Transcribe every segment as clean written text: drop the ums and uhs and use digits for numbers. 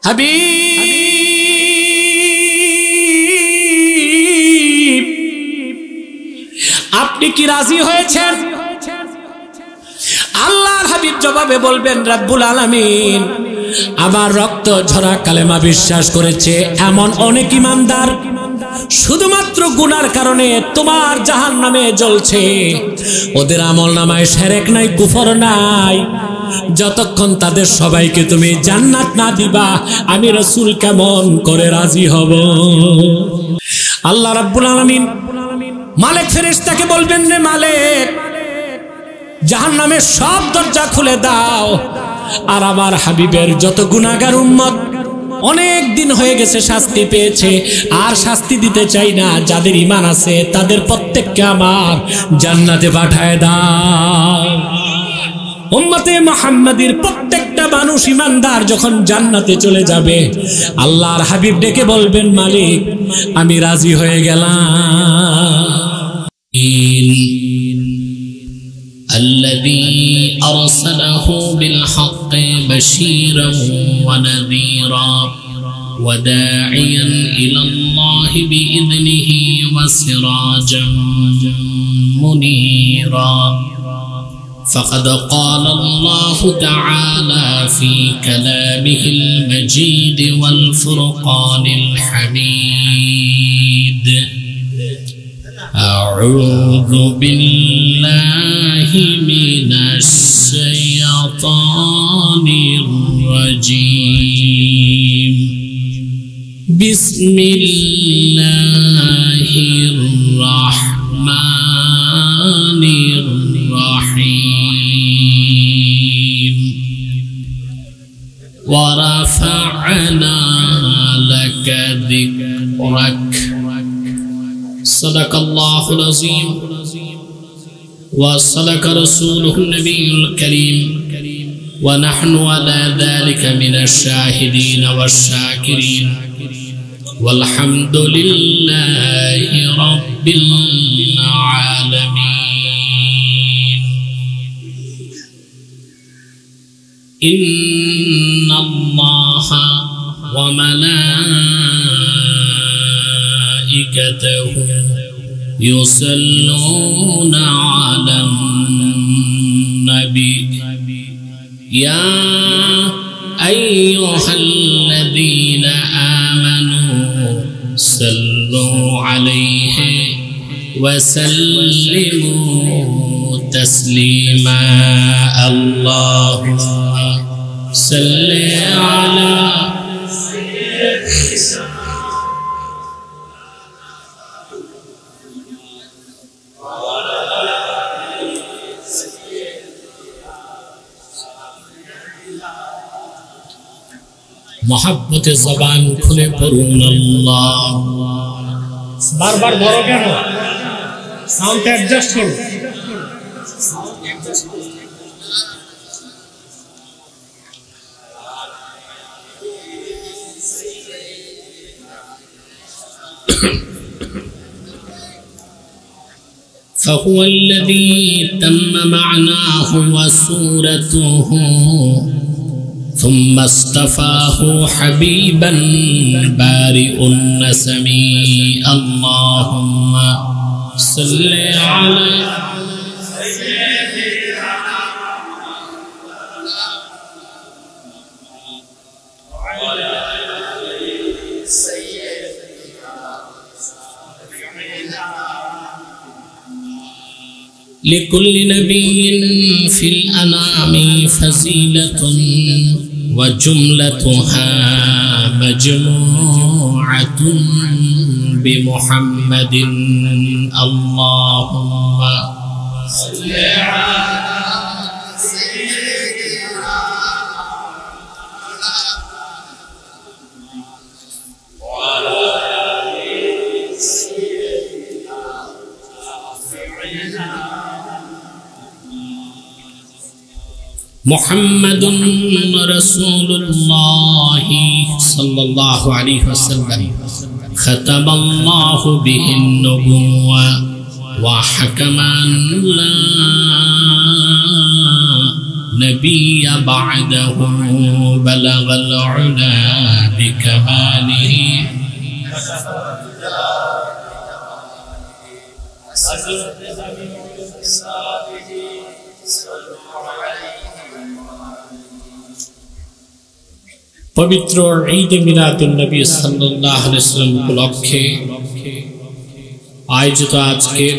হাবিব আপনি কি রাজি হয়েছেন? আল্লাহর হাবিব জবাবে বলবেন, রব্বুল আলামিন আমার রক্ত ঝরা কালেমা বিশ্বাস করেছে এমন অনেক ঈমানদার শুধুমাত্র গুনার কারণে তোমার জাহান্নামে জ্বলছে, ওদের আমলনামায় শিরক নাই, কুফর নাই। যতক্ষণ তাদের সবাইকে তুমি জান্নাত না দিবা আমি রাসূল কেমন করে রাজি হব? আল্লাহ রাব্বুল আলামিন মালিক ফেরেশতাকে বলবেন, রে মালিক জাহান্নামের সব দরজা খুলে দাও, আর আমার হাবিবের যত গুনাহগার উম্মত অনেক দিন হয়ে গেছে শাস্তি পেয়েছে, আর শাস্তি দিতে চাই না, যাদের ঈমান আছে তাদের প্রত্যেককে আমার জান্নাতে পাঠায় দাও। উম্মতে মুহাম্মাদীর প্রত্যেকটা মানুষ ঈমানদার যখন জান্নাতে চলে যাবে, আল্লাহর হাবিব ডেকে বলবেন, মালিক আমি রাজি হয়ে গেলাম। الذي أرسله بالحق بشيرا ونذيرا وداعيا إلى الله بإذنه وسراجا منيرا فقد قال الله تعالى في كلامه المجيد والفرقان الحميد أعوذ بالله من الشيطان الرجيم بسم الله الرحمن الرحيم ورفعنا لك ذكرك صدق الله العظيم وصدق رسوله النبي الكريم ونحن على ذلك من الشاهدين والشاكرين والحمد لله رب العالمين إن الله وملائكته يصلون على النبي يا أيها الذين آمنوا صلوا عليه وسلموا تسليما اللهم صل على मोहब्बत ज़बान खुले पढ़ून अल्लाह बार बार धरो केन साउंड एडजस्ट करो فهو الذي تم معناه وصورته ثم اصطفاه حبيبا بارئ النسم اللهم صل على لكل نبي في الأنام فزيلة وجملتها مجموعة بمحمد اللهم صل على سيدنا وعلى آل سيدنا محمد رسول الله صلى الله عليه وسلم ختم الله به النبوة وحكم أن لا نبي بعده بلغ العلا بكماله পবিত্র ঈদ মিলাদুন নবী সাল্লাল্লাহু আলাইহি ওয়াসাল্লাম উপলক্ষে আয়োজিত আজকের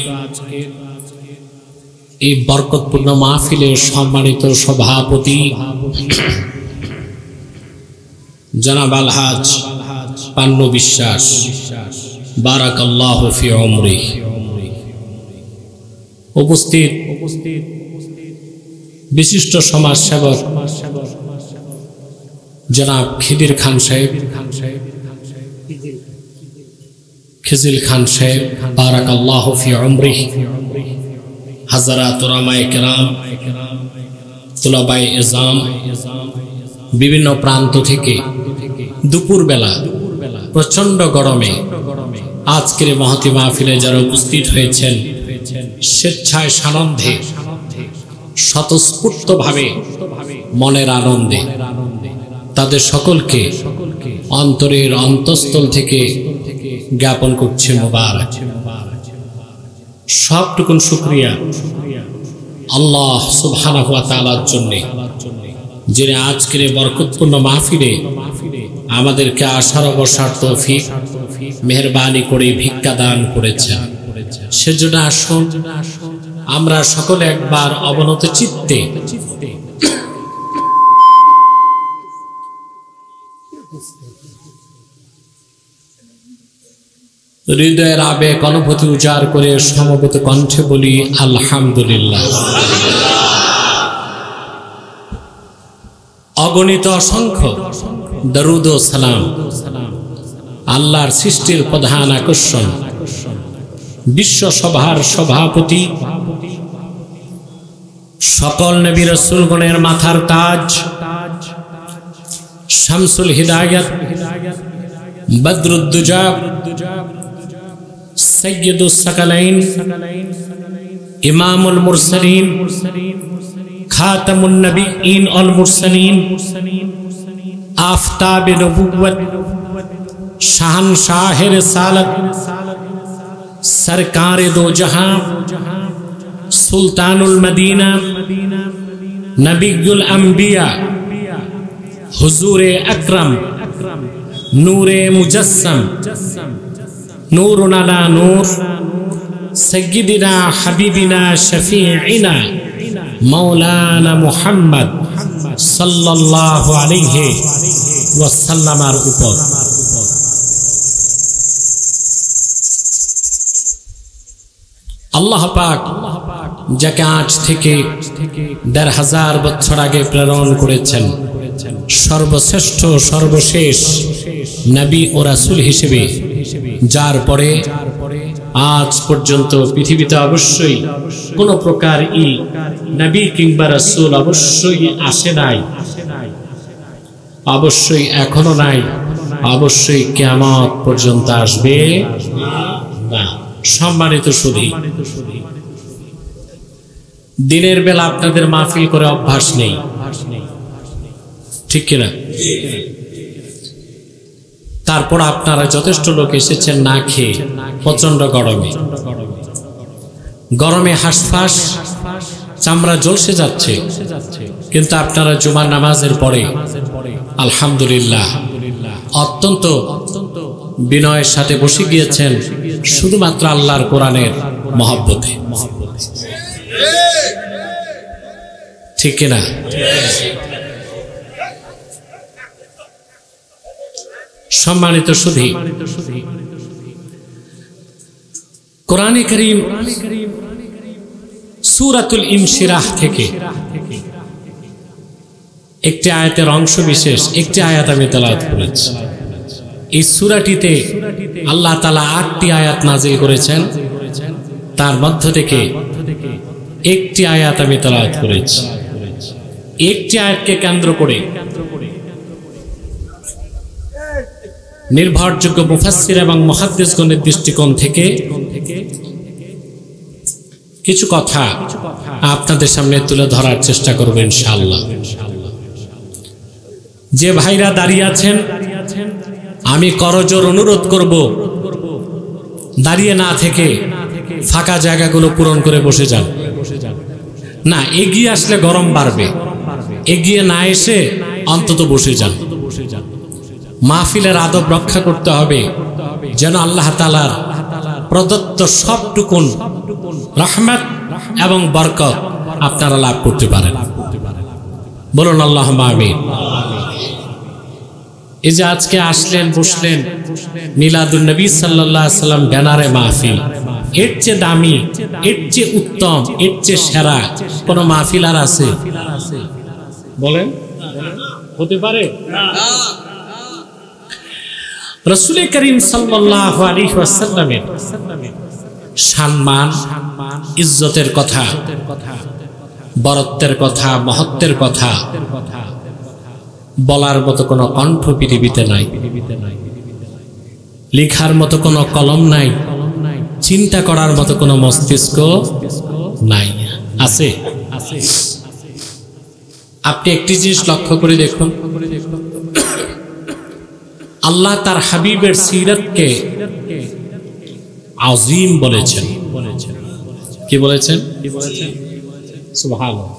এই বরকতপূর্ণ মাহফিলের সম্মানিত সভাপতি জনাব আলহাজ পান্নু বিশ্বাস, বারাকাল্লাহু ফি উমরি। উপস্থিত বিশিষ্ট সমাজসেবক জনাব খিদির খান সাহেব, খিজিল খান সাহেব, বারাকাল্লাহু ফি উমরি। হাজারাত উলামায়ে কেরাম, তুলাবায়ে ইজাম, বিভিন্ন প্রান্ত থেকে দুপুরবেলা প্রচন্ড গরমে আজকের মহতি মাহফিলে যারা উপস্থিত হয়েছেন, স্বেচ্ছায় সানন্দে স্বতঃস্ফূর্তভাবে মনের আনন্দে, তাদের সকলকে অন্তরের অন্তঃস্থল থেকে জ্ঞাপন করছে মুবারক। সবটুকুন শুকরিয়া আল্লাহ সুবহানাহু ওয়া তাআলার জন্য, যিনি আজকের বরকতপূর্ণ মাহফিলে আমাদেরকে আসার বসার তৌফিক মেহেরবানি করে ভিক্ষা দান করেছেন। সেজন্য আসুন আমরা সকলে একবার অবনত চিত্তে হৃদয়ের আবেগ অনুভূতি উজাড় করে সমবেত কণ্ঠে বলি আলহামদুলিল্লাহ। অগণিত অসংখ্য দরুদ ও সালাম আল্লাহর সৃষ্টির প্রধান আকর্ষণ, বিশ্ব সভার সভাপতি, সকল নবী রাসূলগণের মাথার তাজ, শামসুল হিদায়াত, বদরুদ্দুজা, সৈয়দুস সাকালাইন, ইমামুল মুরসালিন, খাতামুন নবিয়্যিন ওয়াল মুরসালিন, আফতাবে নবুওয়াত, শাহনশাহে রিসালাত, সরকারে দো জাহাं, সুলতানুল মদিনা, নবিয়ুল আম্বিয়া, হুজুরে আকরাম, নূরে মুজাসসাম, নূরুন আলা নূর, সাইয়্যিদিনা হাবিবিনা শফিঈনা মাওলানা মুহাম্মদ সাল্লাল্লাহু আলাইহি ওয়াসাল্লামের উপর আল্লাহ পাক যাকে আজ থেকে ১৫০০ বছর আগে প্রেরণ করেছেন, সর্বশ্রেষ্ঠ সর্বশেষ নবী ও রাসূল হিসেবে, যার পরে আজ পর্যন্ত পৃথিবীতে অবশ্যই কোন প্রকার নবী কিংবা রাসূল অবশ্যই আসে নাই, অবশ্যই এখনো নাই, অবশ্যই কিয়ামত পর্যন্ত আসবে না। সম্মানিত সুধী, দিনের বেলা আপনাদের মাহফিল করে অভ্যাস নেই, ঠিক কিনা? তারপর আপনারা যথেষ্ট লোক এসেছেন না খেয়ে, প্রচন্ড গরমে, গরমে হাঁসফাঁস চামড়া ঝলসে যাচ্ছে, কিন্তু আপনারা জুমার নামাজের পরে আলহামদুলিল্লাহ অত্যন্ত বিনয়ের সাথে বসে গিয়েছেন শুধুমাত্র আল্লাহর কোরআনের মহব্বতে, ঠিক কিনা? সম্মানিত সুধী, কোরআনে কারীম সূরাতুল ইনশিরাহ থেকে একটি আয়াতের অংশ বিশেষ, একটি আয়াত আমি তেলাওয়াত করেছি। এই সূরাটিতে আল্লাহ তাআলা ৮টি আয়াত নাযিল করেছেন, তার মধ্য থেকে একটি আয়াত আমি তেলাওয়াত করেছি। একটি আয়াতকে কেন্দ্র করে নির্ভরযোগ্য মুফাসসির এবং মুহাদ্দিসগণের দৃষ্টিকোণ থেকে কিছু কথা আপনাদের সামনে তুলে ধরার চেষ্টা করব ইনশাআল্লাহ। যে ভাইরা দাঁড়িয়ে আছেন, আমি করজোর অনুরোধ করব, দাঁড়িয়ে না থেকে ফাঁকা জায়গাগুলো পূরণ করে বসে যান। না, এগিয়ে আসলে গরম বাড়বে, এগিয়ে না এসে অন্তত বসে যান। মাহফিলের আদব রক্ষা করতে হবে, যেন আল্লাহ তাআলার প্রদত্ত সবটুকুন রহমত এবং বরকত আপনারা লাভ করতে পারেন। বলুন আল্লাহুম্মা আমিন। এই যে আজকে আসলেন, বসলেন, মিলাদুন নবী সাল্লাল্লাহু আলাইহি সাল্লাম ব্যানারে মাহফিল, এর চেয়ে দামি, এর চেয়ে উত্তম, এর চেয়ে সেরা কোন মাহফিল আর আছে? বলেন, হতে পারে? রাসূল করিম সাল্লাল্লাহু আলাইহি ওয়াসাল্লামের সম্মান, ইজ্জতের কথা, বরত্বের কথা, মহত্বের কথা বলার মতো কোনো কণ্ঠ পৃথিবীতে নাই, লেখার মতো কোনো কলম নাই, চিন্তা করার মতো কোনো মস্তিষ্ক নাই। আছে? আপনি একটি জিনিস লক্ষ্য করে দেখুন, আল্লাহ তার হাবিবের সিরাতকে আযীম বলেছেন। কি বলেছেন? সুবহানাল্লাহ।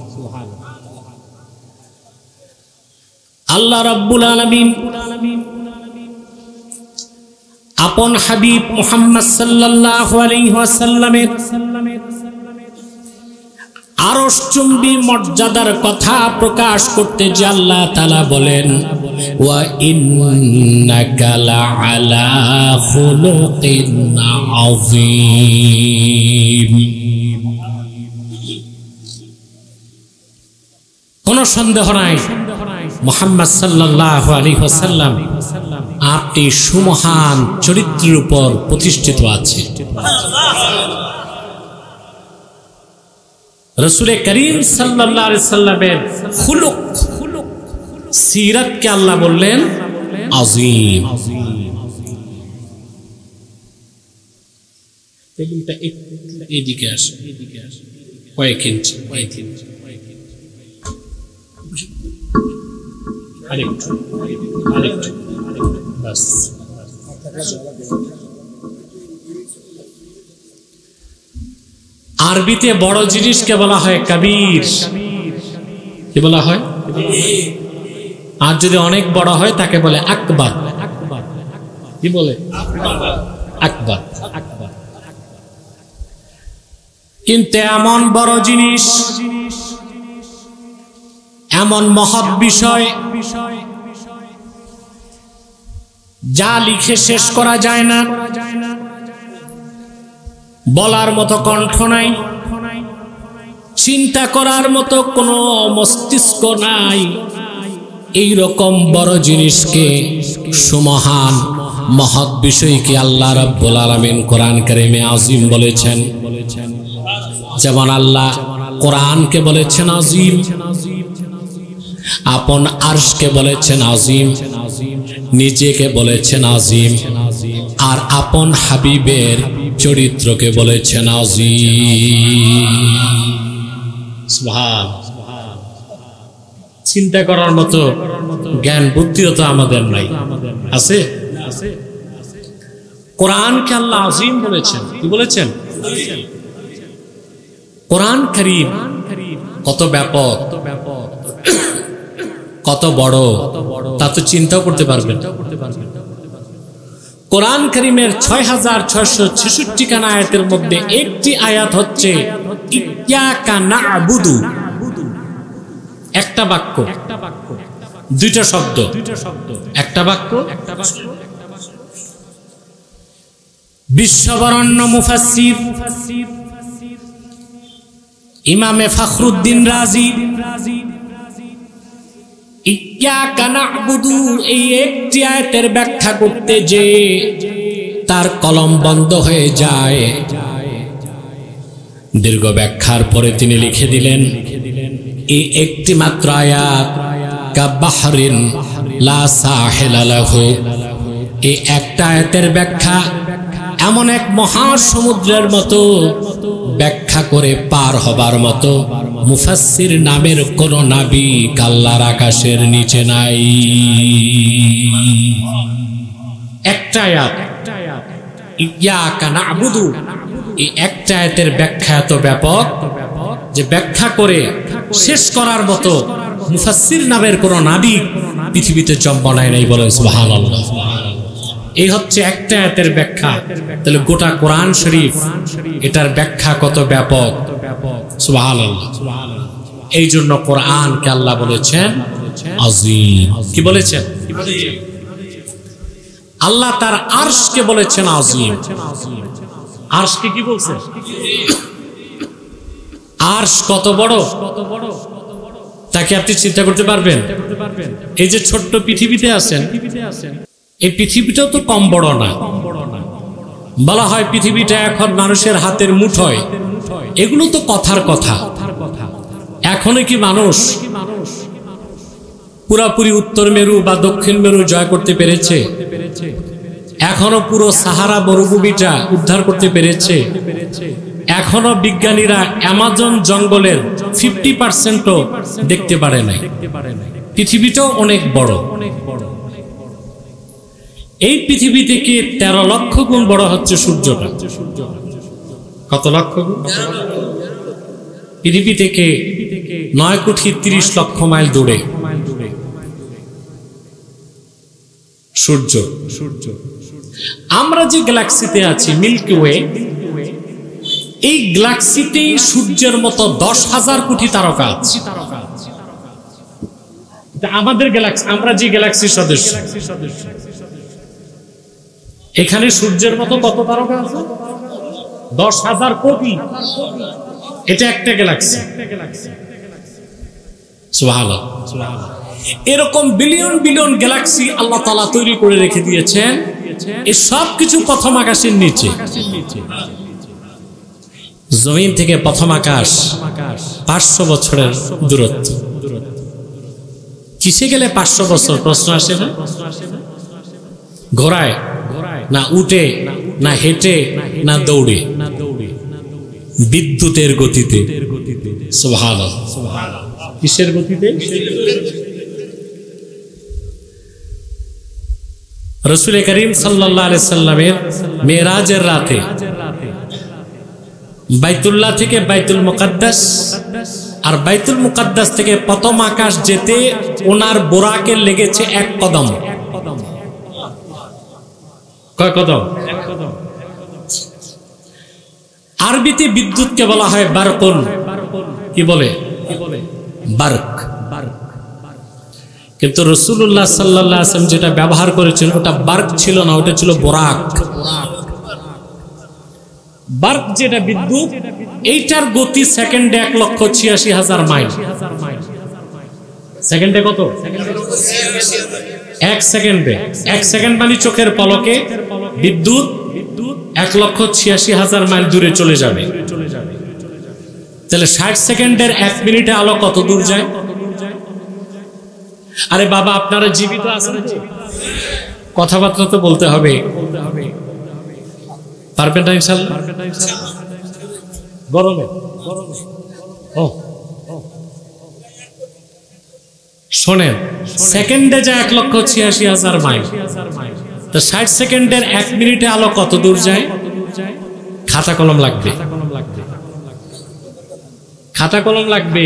আল্লাহ রাব্বুল আলামিন আপন হাবিব মুহাম্মদ সাল্লাল্লাহু আলাইহি ওয়াসাল্লামের আরশচুম্বী মর্যাদার কথা প্রকাশ করতে যে আল্লাহ তাআলা বলেন, ওয়া ইন্নাকা লাআলা খুলুকিন আযীম। কোনো সন্দেহ নাই, মুহাম্মদ সাল্লাল্লাহু আলাইহি ওয়াসাল্লাম আপনি সুমহান চরিত্রের উপর প্রতিষ্ঠিত আছে। রাসূল করিম সাল্লাল্লাহু আলাইহি সাল্লামের খুলুক, সিরাতকে আল্লাহ বললেন আযীম। টেবিলটা এদিকে আসে, কয়েক ইঞ্চি, আরেকটু, বাস। আরবিতে বড় জিনিসকে বলা হয় কবির। কি বলা হয়? আর যদি অনেক বড় হয় তাকে বলে আকবার। কি বলে? আকবার। কিন্তু এমন বড় জিনিস, এমন মহৎ বিষয় যা লিখে শেষ করা যায় না, বলার মতো কণ্ঠ নাই, চিন্তা করার মতো কোনো মস্তিষ্ক নাই, এই রকম বড় জিনিসকে, সুমহান মহৎ বিষয়কে আল্লাহ রাব্বুল আলামিন কোরআন কারীমে আযীম বলেছেন। যেমন আল্লাহ কোরআনকে বলেছেন আযীম, আপন আরশকে বলেছেন আযীম, নিজেকে বলেছেন আযীম, আর আপন হাবিবের চরিত্রকে বলেছেন আযীম। সুবহানাল্লাহ। চিন্তা করার মতো জ্ঞান বুদ্ধিও তো আমাদের নাই, আছে? কোরআনকে আল্লাহ আযীম বলেছেন। কি বলেছেন? কোরআন কারীম কত ব্যাপক, কত বড়, তা তো চিন্তাও করতে পারবেন। কোরআন কারীমের ৬৬৬৬ খানা আয়াতের মধ্যে একটি আয়াত হচ্ছে ইয়াকা না'বুদু। একটা বাক্য, দুইটা শব্দ, একটা বাক্য। বিশ্ববরণ্য মুফাসসির ইমামে ফখরুদ্দিন রাজি ইয়াকা না'বুদু এই একটি আয়াতের ব্যাখ্যা করতে যে তার কলম বন্ধ হয়ে যায়। দীর্ঘ ব্যাখ্যার পরে তিনি লিখে দিলেন, এই একটি মাত্র আয়াত কাবাহরিন লা সাহিলা লাহু, এই একটা আয়াতের ব্যাখ্যা এমন এক মহাসমুদ্রের মতো ব্যাখ্যা করে পার হবার মতো মুফাসসির নামের কোন নাবিক আল্লাহর আকাশের নিচে নাই। একটা আয়াত ইয়াকা না'বুদু, এই একটা আয়াতের ব্যাখ্যা এত ব্যাপক যে ব্যাখ্যা করে শেষ করার মতো মুফাসসির নামের কোন নাবিক পৃথিবীতে জন্ম নেয় নাই, বলেন সুবহানাল্লাহ। এই হচ্ছে একটা আয়াতের ব্যাখ্যা। তাহলে গোটা কোরআন শরীফ এটার ব্যাখ্যা কত ব্যাপক, সুবহানাল্লাহ। এই জন্য কোরআনকে আল্লাহ বলেছেন আযীম। কি বলেছেন? আল্লাহ তার আরশকে বলেছেন আযীম। আরশকে কি বলছেন? আরশ কত বড় তাকে আপনি চিন্তা করতে পারবেন? এই যে ছোট্ট পৃথিবীতে আছেন, এই পৃথিবীটাও তো কম বড় না। বলা হয় পৃথিবীটা এখন মানুষের হাতের মুঠোয়, এগুলো তো কথার কথা। এখনো কি মানুষ পুরাপুরি উত্তর মেরু বা দক্ষিণ মেরু জয় করতে পেরেছে? এখনো পুরো সাহারা মরুভূমিটা উদ্ধার করতে পেরেছে? এখনো বিজ্ঞানীরা অ্যামাজন জঙ্গলের 50%ও দেখতে পারে নাই। পৃথিবীটাও অনেক বড়। এই পৃথিবী থেকে 13 লক্ষ গুণ বড় হচ্ছে সূর্যটা। কত লক্ষ গুণ? পৃথিবী থেকে 9,30,00,000 মাইল দূরে সূর্য। আমরা যে গ্যালাক্সিতে আছি মিল্কি ওয়ে, এই গ্যালাক্সিতে সূর্যের মতো 10,000 কোটি তারকা আছে। আমাদের গ্যালাক্সি, আমরা যে গ্যালাক্সির সদস্য, এখানে সূর্যের মতো কত তারকা আছে? 10,000 কোটি। এটা একটা গ্যালাক্সি। সুবহানাল্লাহ। এরকম বিলিয়ন বিলিয়ন গ্যালাক্সি আল্লাহ তাআলা তৈরি করে রেখে দিয়েছেন। এই সব কিছু প্রথম আকাশের নিচে। জমিন থেকে প্রথম আকাশ 500 বছরের দূরত্ব। কিসে গেলে 500 বছর? প্রশ্ন আসে না? ঘোড়ায় না উঠে না হেঁটে না দৌড়ে? বিদ্যুতের গতিতে। সুবহানাল্লাহ। কিসের গতিতে? রাসূল করিম সাল্লাল্লাহু আলাইহি সাল্লামের মেরাজের রাতে বাইতুল্লাহ থেকে বাইতুল মুকাদ্দাস আর বাইতুল মুকাদ্দাস থেকে প্রথম আকাশ যেতে ওনার বোরাকে লেগেছে 1 কদম। কয় কদম? 1 কদম। আরবিতে বিদ্যুৎকে বলা হয় বারকুন। কি বলে? বারক। কিন্তু রাসূলুল্লাহ সাল্লাল্লাহু আলাইহি ওয়াসাল্লাম যেটা ব্যবহার করেছেন ওটা বারক ছিল না, ওটা ছিল বোরাক। বার্ক যেটা বিদ্যুৎ, এইটার গতি সেকেন্ডে 1,86,000 মাইল। সেকেন্ডে কত? 1 সেকেন্ডে। 1 সেকেন্ড মানে চোখের পলকে বিদ্যুৎ 1,86,000 মাইল দূরে চলে যাবে। তাহলে 60 সেকেন্ডের 1 মিনিটে আলো কত দূর যায়? আরে বাবা, আপনারা জীবিত আছেন, কথাবার্তা তো বলতে হবে। পারবেন না ইনশাআল্লাহ? গরমে শোনেন, সেকেন্ডে যায় 1,86,000 মাইল। তো 60 সেকেন্ডের 1 মিনিটে আলো কত দূর যায়? খাতা কলম লাগবে, খাতা কলম লাগবে।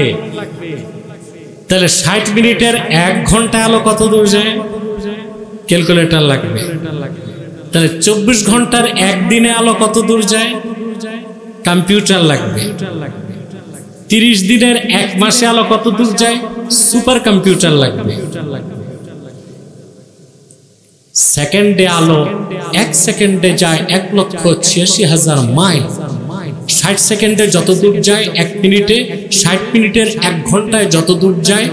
তাহলে 60 মিনিটের 1 ঘন্টায় আলো কত দূর যায়? ক্যালকুলেটর লাগবে। তাহলে 24 ঘন্টার 1 দিনে আলো কত দূর যায়? কম্পিউটার লাগবে। 30 দিনের 1 মাসে আলো কত দূর যায়? সুপার কম্পিউটার লাগবে। সেকেন্ডে আলো 1 সেকেন্ডে যায় 1,86,000 মাইল। 60 সেকেন্ডে যত দূর যায় 1 মিনিটে, 60 মিনিটের 1 ঘন্টায় যত দূর যায়,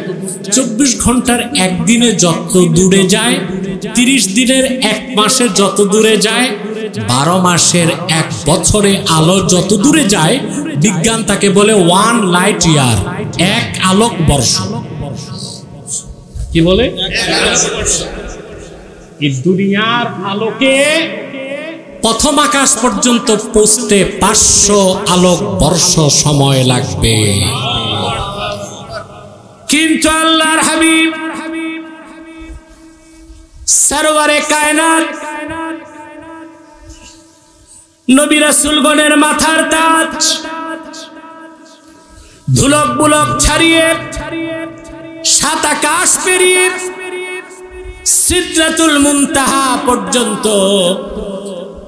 24 ঘন্টার 1 দিনে যত দূরে যায়, 30 দিনের 1 মাসে যত দূরে যায়, 12 মাসের 1 বছরে আলো যত দূরে যায়, বিজ্ঞান তাকে বলে 1 লাইট ইয়ার, 1 আলোক বর্ষ। কি বলে? এই দুনিয়ার আলোকে প্রথম আকাশ পর্যন্ত পৌঁছতে 500 আলোক বর্ষ সময় লাগবে। কিন্তু আল্লাহর হাবিব সরওয়ারে কায়নাত নবী রাসূলগণের মাথার তাজ ধুলক বুলক ছাড়িয়ে 7 আকাশ পেরিয়ে সিদরাতুল মুনতাহা পর্যন্ত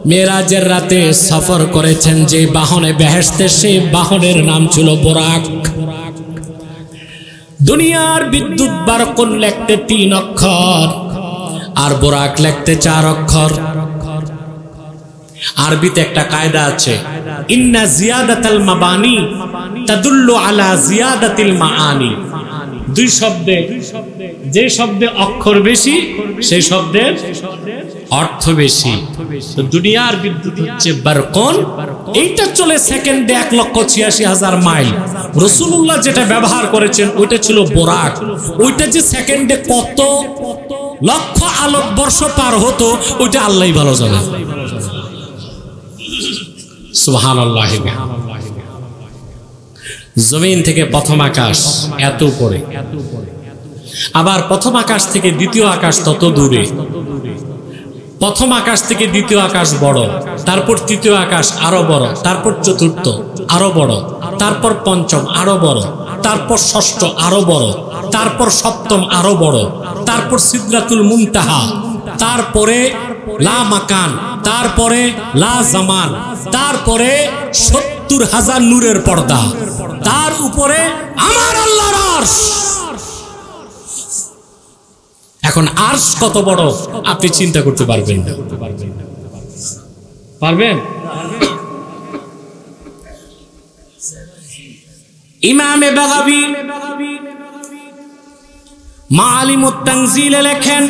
মেরাজের রাতে সফর করেছেন। যে বাহনে বেহেশতে, সেই বাহনের নাম ছিল বোরাক। দুনিয়ার বিদ্যুৎ বারকুন লিখতে 3 অক্ষর, আর বোরাক লিখতে 4 অক্ষর। আরবিতে একটা কায়দা আছে, ইন্না জিয়াদাতাল মাবানি তাদুল্লু আলা জিয়াদাতিল মাআনি। 2 শব্দে, যে শব্দে অক্ষর বেশি সেই শব্দের অর্থ বেশি। তো দুনিয়ার বিদ্যুৎ হচ্ছে বারকুন, এইটা চলে সেকেন্ডে 1,86,000 মাইল। রাসূলুল্লাহ যেটা ব্যবহার করেছেন ওইটা ছিল বোরাক। ওইটা যে সেকেন্ডে কত লক্ষ আলোক বর্ষ পার হতো ওইটা আল্লাহই ভালো জানে। সুবহানাল্লাহ। জমিন থেকে প্রথম আকাশ এত উপরে, আবার প্রথম আকাশ থেকে দ্বিতীয় আকাশ তত দূরে। প্রথম আকাশ থেকে দ্বিতীয় আকাশ বড়, তারপর তৃতীয় আকাশ আরো বড়, তারপর চতুর্থ আরো বড়, তারপর পঞ্চম আরো বড়, তারপর ষষ্ঠ আরো বড়, তারপর সপ্তম আরো বড়, তারপর সিদরাতুল মুনতাহা, তারপরে লা মাকান, তারপরে লা জামান, তারপরে 70,000 নূরের পর্দা, তার উপরে আমার আল্লাহর আরশ। এখন আরশ কত বড় আপনি চিন্তা করতে পারবেন না। পারবেন? ইমামে বাগাবী মাআলিমুত তানজিলে লেখেন,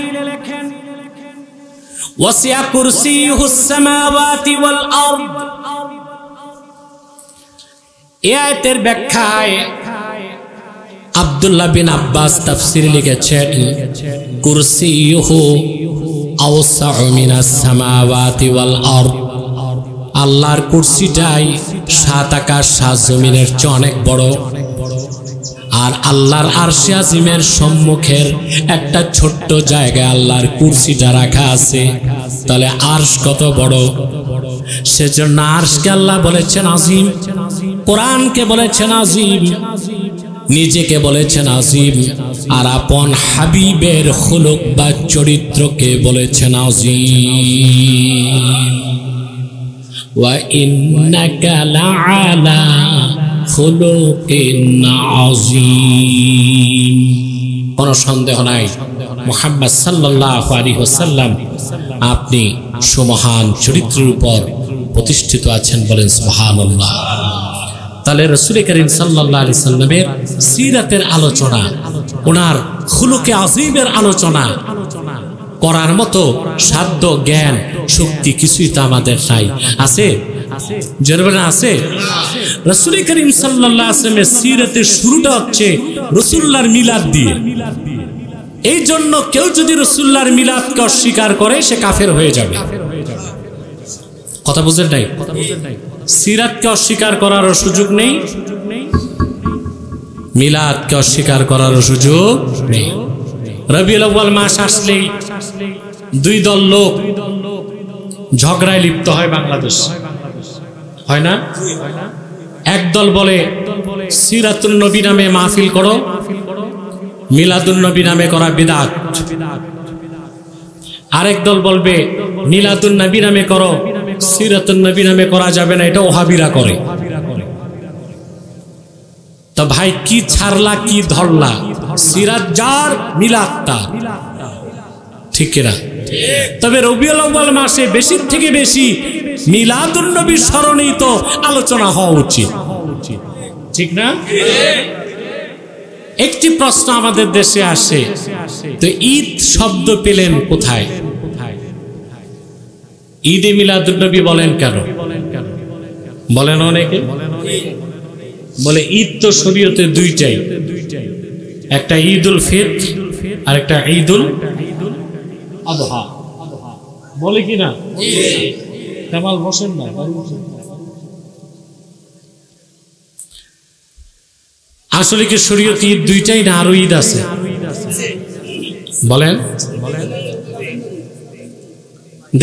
ওয়াসিয়া কুরসিয়ুহুস সামাওয়াতি ওয়াল আরদ। এই আয়াতের ব্যাখ্যায় আব্দুল্লাহ বিন আব্বাস তাফসীরে লিখেছেন, কুরসিয়ুহু আওসাউ মিনাস সামাওয়াতি ওয়াল আরদ। আল্লাহর কুরসিটাই 7 আকাশ 7 জমিনের চেয়ে অনেক বড়। আর আল্লাহর আরশে আজিমের সম্মুখের একটা ছোট্ট জায়গায় আল্লাহর কুরসিটা রাখা আছে। তাহলে আরশ কত বড়! সেজন্য আরশকে আল্লাহ বলেছেন আজিম, কোরআনকে বলেছেন আজিম, নিজেকে বলেছেন আজিম, আর আপন হাবিবের খুলুক বা চরিত্রকে বলেছেন আজিম। ওয়া ইন্নাকা লাআলা খুলুকিন আযীম। কোনো সন্দেহ নাই মুহাম্মদ সাল্লাল্লাহু আলাইহি ওয়াসাল্লাম আপনি সুমহান চরিত্রের উপর প্রতিষ্ঠিত আছেন, বলেন সুবহানাল্লাহ। তাহলে রাসূল করিম সাল্লাল্লাহু আলাইহি সাল্লামের সিরাতের আলোচনা, ওনার খুলুকে আযীমের আলোচনা করার মতো সাধ্য জ্ঞান শক্তি কিছুই তো আমাদের নাই। আছে? জরুরি আছে? রাসূল করিম সাল্লাল্লাহু আলাইহি ওয়াসাল্লামের সিরাতের শুরুটা হচ্ছে রাসূলুল্লাহর মিলাদ দিয়ে। এই জন্য কেউ যদি রাসূলুল্লাহর মিলাদকে অস্বীকার করে সে কাফের হয়ে যাবে। কথা বুঝেন নাই? সিরাতকে অস্বীকার করার সুযোগ নেই, মিলাদকে অস্বীকার করার সুযোগ নেই। রবিউল আউয়াল মাস আসলেই 2 দল লোক ঝগড়ায় লিপ্ত হয় বাংলাদেশ, হয় না? এক দল বলে সিরাতুন নবী নামে মাহফিল করো, মিলাদুন নবী নামে করা বিদআত। আরেক দল বলবে মিলাদুন নবী নামে করো, সিরাতুন নবী নামে করা যাবে না, এটা ওহাবিরা করে। তো ভাই কি ছাড়লা কি ধরলা? সিরাত যার, মিলাদ তার, ঠিক কিনা? তবে রবিউল আউয়াল মাসে বেশি থেকে বেশি মিলাদুন নবীর স্মরণেই তো আলোচনা হওয়া উচিত, ঠিক না? একটি প্রশ্ন আমাদের দেশে আসে, তো ঈদ শব্দ পেলেন কোথায়? ঈদে মিলাদুন নবী বলেন কেন? বলেন অনেকে বলে ঈদ তো শরীয়তে 2টাই, একটা ঈদুল ফিতর আর একটা ঈদুল আযহা, বলে কি না? কামাল বসেন না, আসলে কি শরীয়তে ঈদ দুইটাই না আরো ঈদ আছে? বলেন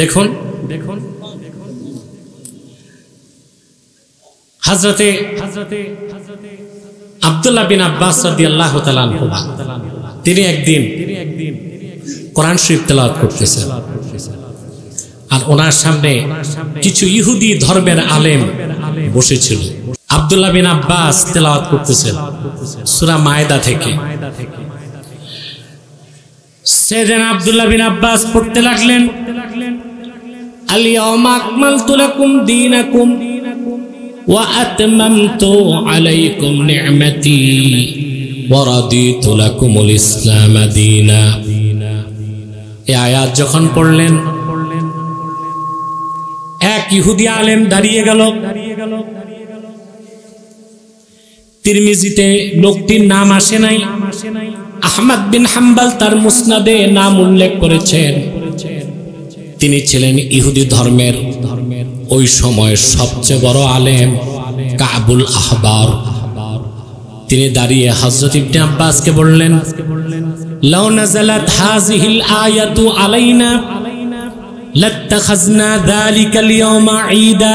দেখুন হযরতে আব্দুল্লাহ বিন আব্বাস রাদিয়াল্লাহু তাআলা আনহু তিনি একদিন কোরআন শরীফ তেলাওয়াত করতেছেন, আর ওনার সামনে কিছু ইহুদি ধর্মের আলেম বসেছিল। আব্দুল্লাহ বিন আব্বাস তেলাওয়াত করতেছেন সূরা মায়দা থেকে। সাইয়েদনা আব্দুল্লাহ বিন আব্বাস পড়তে লাগলেন, আল-ইয়াওমা আকমালতু লাকুম দীনাকুম ওয়া আতমামতু আলাইকুম নি'মাতি ওয়া রাদিতু লাকুমুল ইসলাম দীনা। এই আয়াত যখন পড়লেন, এক ইহুদি আলেম দাঁড়িয়ে গেল। তিরমিজিতে লোকটির নাম আসে নাই, আহমদ বিন হাম্বল তার মুসনাদে নাম উল্লেখ করেছেন। তিনি ছিলেন ইহুদি ধর্মের ওই সময়ের সবচেয়ে বড় আলেম কাবুল আহবার। তিনি দাঁড়িয়ে হযরত ইবনে আব্বাসকে বললেন, লাউ নাযালাত হাযিহিল আয়াতু আলাইনা লাত্তাখাযনা যালিকাল ইয়াওমা ঈদা।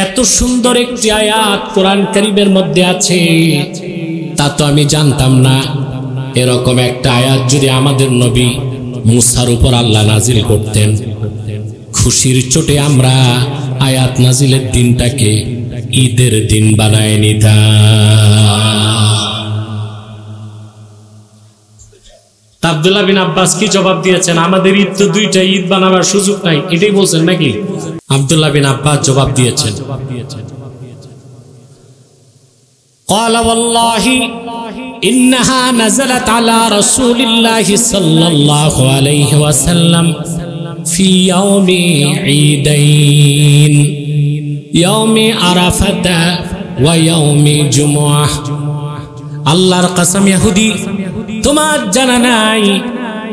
এত সুন্দর একটি আয়াত কোরআন কারীমের মধ্যে আছে, তা তো আমি জানতাম না। এরকম একটা আয়াত যদি আমাদের নবী মুসার উপর আল্লাহ নাজিল করতেন, খুশির চোটে আমরা আয়াত নাজিলের দিনটাকে ঈদের দিন বানায় নিতাম। আব্দুল্লাহ বিন আব্বাস কি জবাব দিয়েছেন? আমাদের ঈদ তো দুইটা, ঈদ বানাবার সুযোগ নাই, এটাই বলছেন নাকি? আব্দুল্লাহ বিন আব্বাস জবাব দিয়েছেন, قال والله إنها نزلت على رسول الله صلى الله عليه وسلم في يوم عيدين يوم عرفة ويوم جمعة। আল্লাহর কসম ইহুদি, তোমার জানা নাই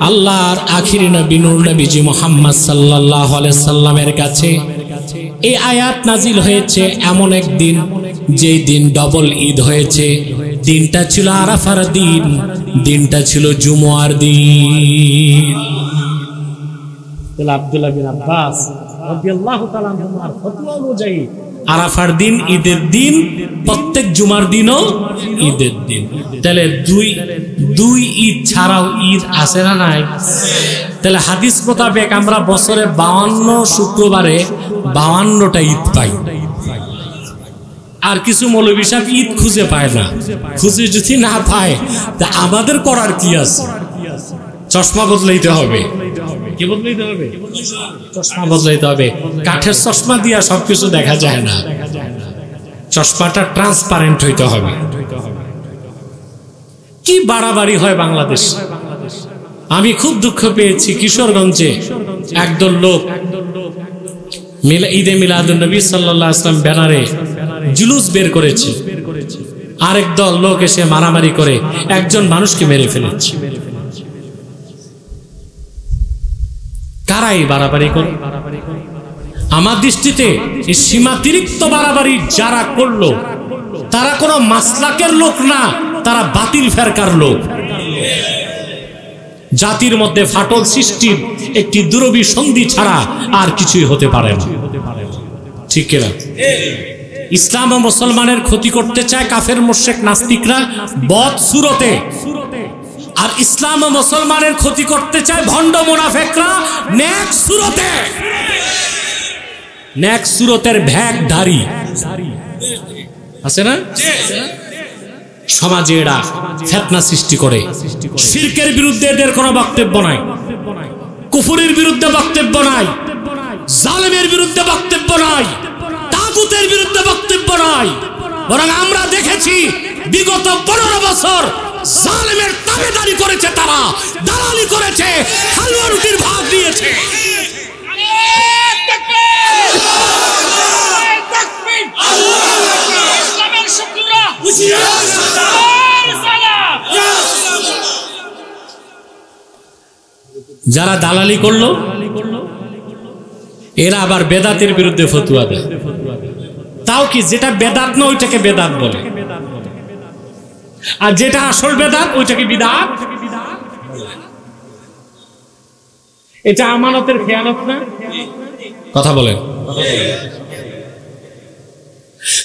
আল্লাহর আখিরি নবী নূর নবীজি মুহাম্মদ সাল্লাল্লাহু আলাইহি সাল্লামের কাছে এই আয়াত নাজিল হয়েছে এমন একদিন, যেই দিন ডবল ঈদ হয়েছে। দিনটা ছিল আরাফার দিন, দিনটা ছিল জুমআর দিন। আব্দুল্লাহ বিন আব্বাস রাদিয়াল্লাহু তাআলা আনহুর ফতোয়া অনুযায়ী আরাফার দিন ঈদের দিন, প্রত্যেক জুমার দিনও ঈদের দিন। তাহলে দুই ঈদ ছাড়াও ঈদ আছে না নাই? তাহলে হাদিস মোতাবেক আমরা বছরে 52 শুক্রবারে 52টা ঈদ পাই। আর কিছু মৌলবী সাহেব ঈদ খুঁজে পায় না। খুঁজে যদি না পায় তা আমাদের করার কি আছে? চশমা বদলাইতে হবে। কি বদলাইতে হবে? চশমা বদলাইতে হবে। কাঠের চশমা দিয়া সবকিছু দেখা যায় না, চশমাটা ট্রান্সপারেন্ট হইতে হবে। কি বাড়াবাড়ি হয় বাংলাদেশ। আমি খুব দুঃখ পেয়েছি, কিশোরগঞ্জে একদল লোক ঈদে মিলাদুন নবী সাল্লাল্লাহু আলাইহি ওয়াসাল্লাম ব্যানারে জুলুস বের করেছে। আরেক দল লোক এসে মারামারি করে একজন মানুষকে মেরে ফেলেছে। কারাই বাড়াবাড়ি করে? আমার দৃষ্টিতে এই সীমাতিরিক্ত বাড়াবাড়ি যারা করলো তারা কোনো মাসলাকের লোক না, তারা বাতিল ফেরকার লোক। জাতির মধ্যে ফাটল সৃষ্টির একটি দুরভিসন্ধি ছাড়া আর কিছুই হতে পারে না। ঠিক কিনা? ইসলাম ও মুসলমানের ক্ষতি করতে চায় কাফের মুশরিক নাস্তিকরা বদ সুরতে, আর ইসলাম ও মুসলমানের ক্ষতি করতে চায় ভণ্ড মুনাফিকরা নেক সুরতে। নেক সুরতের ভ্যাগধারী আছে না? সমাজে এরা ফিতনা সৃষ্টি করে। শিরকের বিরুদ্ধে এদের কোনো বক্তব্য নাই, কুফরের বিরুদ্ধে বক্তব্য নাই, জালেমের বিরুদ্ধে বক্তব্য নাই, তাগুতের বিরুদ্ধে বক্তব্য নাই। বরং আমরা দেখেছি বিগত 15 বছর জালেমের তাবেদারি করেছে, তারা দালালি করেছে, হালুয়া রুটির ভাগ দিয়েছে। যারা দালালি করলো এরা আবার বেদাতের বিরুদ্ধে ফতুয়া দেয়। তাও কি, যেটা বেদাত না ওইটাকে বেদাত বলে, আর যেটা আসল বেদাত ওইটাকে বিদাত। এটা আমানতের খেয়ানত না? কথা বলেন।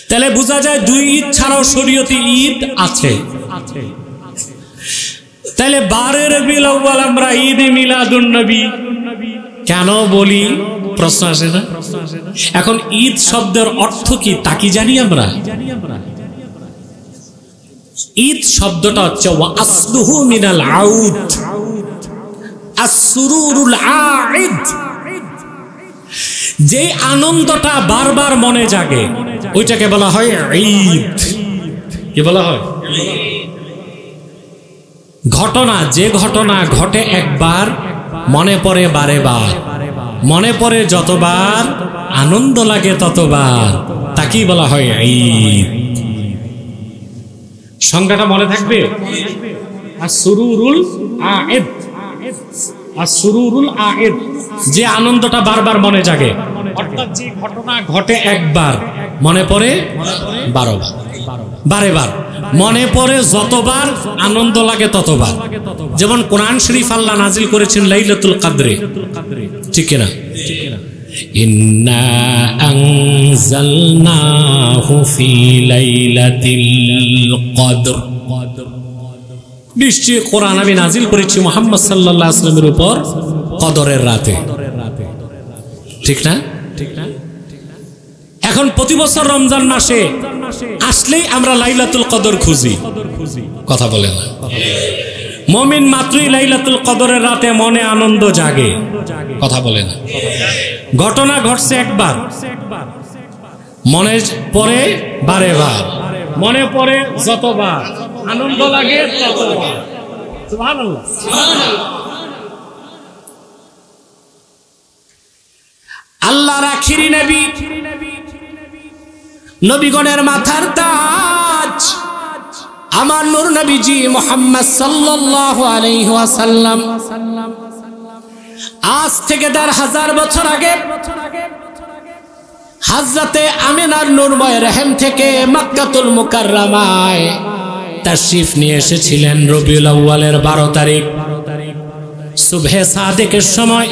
তাহলে বোঝা যায় দুই ঈদ ছাড়াও শরীয়তে ঈদ আছে। তাহলে 12 রবিউল আউয়াল আমরা ঈদে মিলাদুন নবী কেন বলি? প্রশ্ন আসে না? এখন ঈদ শব্দের অর্থ কি তা কি জানি আমরা? ঈদ শব্দটা হচ্ছে ওয়া আসলুহু মিনাল আউদ, আসরুরুল আইদ। যে আনন্দটা বারবার মনে জাগে ওইটাকে বলা হয় ঈদ। কি বলা হয়? ঘটনা, যে ঘটনা ঘটে একবার মনে পড়ে বারে বার, মনে পড়ে যতবার আনন্দ লাগে ততবার, তাকেই বলা হয় ঈদ। সংজ্ঞাটা মনে থাকবে? আসরুরুল আইদ, আসরুরুল আইদ, যে আনন্দটা বারবার মনে জাগে, অর্থাৎ যে ঘটনা ঘটে একবার মনে পড়ে বারে বার, মনে পড়ে যতবার আনন্দ লাগে ততবার। যেমন কোরআন শরীফ আল্লাহ নাজিল করেছেন লাইলাতুল কদরে, ঠিক কিনা? ইন্না আনজালনাহু ফি লাইলাতিল কদর, নিশ্চয় কোরআন আমি নাজিল করেছি মুহাম্মদ সাল্লাল্লাহু আলাইহি ওয়াসাল্লামের উপর কদরের রাতে, ঠিক না? এখন প্রতি বছর রমজান মাসে আসলেই আমরা লাইলাতুল কদর খুঁজি, কথা বলে না? মুমিন মাত্রই লাইলাতুল কদরের রাতে মনে আনন্দ জাগে, কথা বলে না? ঘটনা ঘটছে একবার, মনে পড়ে বারে বার, মনে পড়ে যতবার আনন্দ লাগে ততবার। সুবহানাল্লাহ। আল্লাহর আখিরি নবী, নবীগণের মাথার তাজ আমার নূর নবীজি মুহাম্মদ সাল্লাল্লাহু আলাইহি ওয়াসাল্লাম আজ থেকে ১,৫০০ বছর আগে হযরতে আমিনার নূরময় রহম থেকে মক্কাতুল মুকাররমায় তাশরিফ নিয়ে এসেছিলেন রবিউল আউয়ালের ১২ তারিখ সুবহে সাদেকের সময়।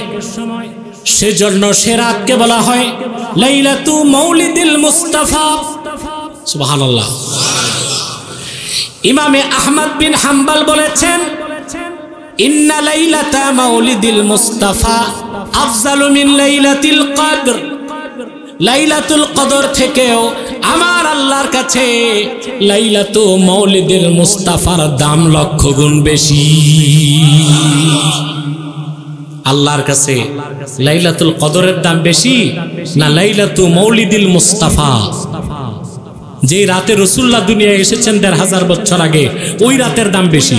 সেজন্য সে রাতকে বলা হয় লাইলাতু মাউলিদিল মুস্তাফা। সুবহানাল্লাহ। ইমামে আহমদ বিন হাম্বল বলেছেন ইন্না লাইলাতা মাউলিদিল মুস্তাফা আফজালু মিন লাইলাতিল কদর। লাইলাতুল কদর থেকেও আমার আল্লাহর কাছে লাইলাতু মাউলিদিল মুস্তাফার দাম ১,০০,০০০ গুণ বেশি। আল্লাহর কাছে লাইলাতুল কদরের দাম বেশি না লাইলাতু মাউলিদিল মুস্তাফা? যে রাতে রাসূলুল্লাহ দুনিয়ায় এসেছেন ১,৫০০ বছর আগে, ওই রাতের দাম বেশি।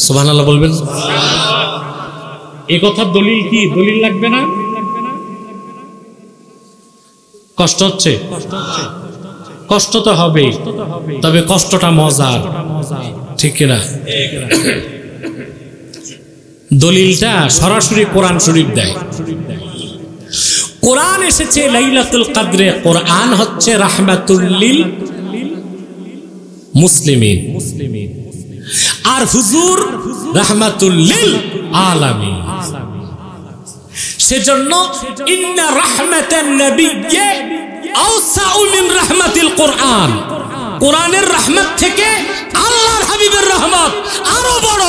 সুবহানাল্লাহ বলবেন? এই কথার দলিল কি? দলিল লাগবে না? কষ্ট হচ্ছে? কষ্ট তো হবে, তবে কষ্টটা মজার, ঠিক কিনা? দলিলটা সরাসরি কোরআন শরীফ দেয়। কোরআন এসেছে লাইলাতুল কদরে, কোরআন হচ্ছে রাহমাতুল লিল মুসলিমিন, আর হুজুর রাহমাতুল লিল আলামিন। সেজন্য ইন্না রাহমাতান নাবিয়্যি আওসাউ মিন রাহমাতিল কোরআন। কোরআনের রহমত থেকে আল্লাহর হাবিবের রহমত আরো বড়,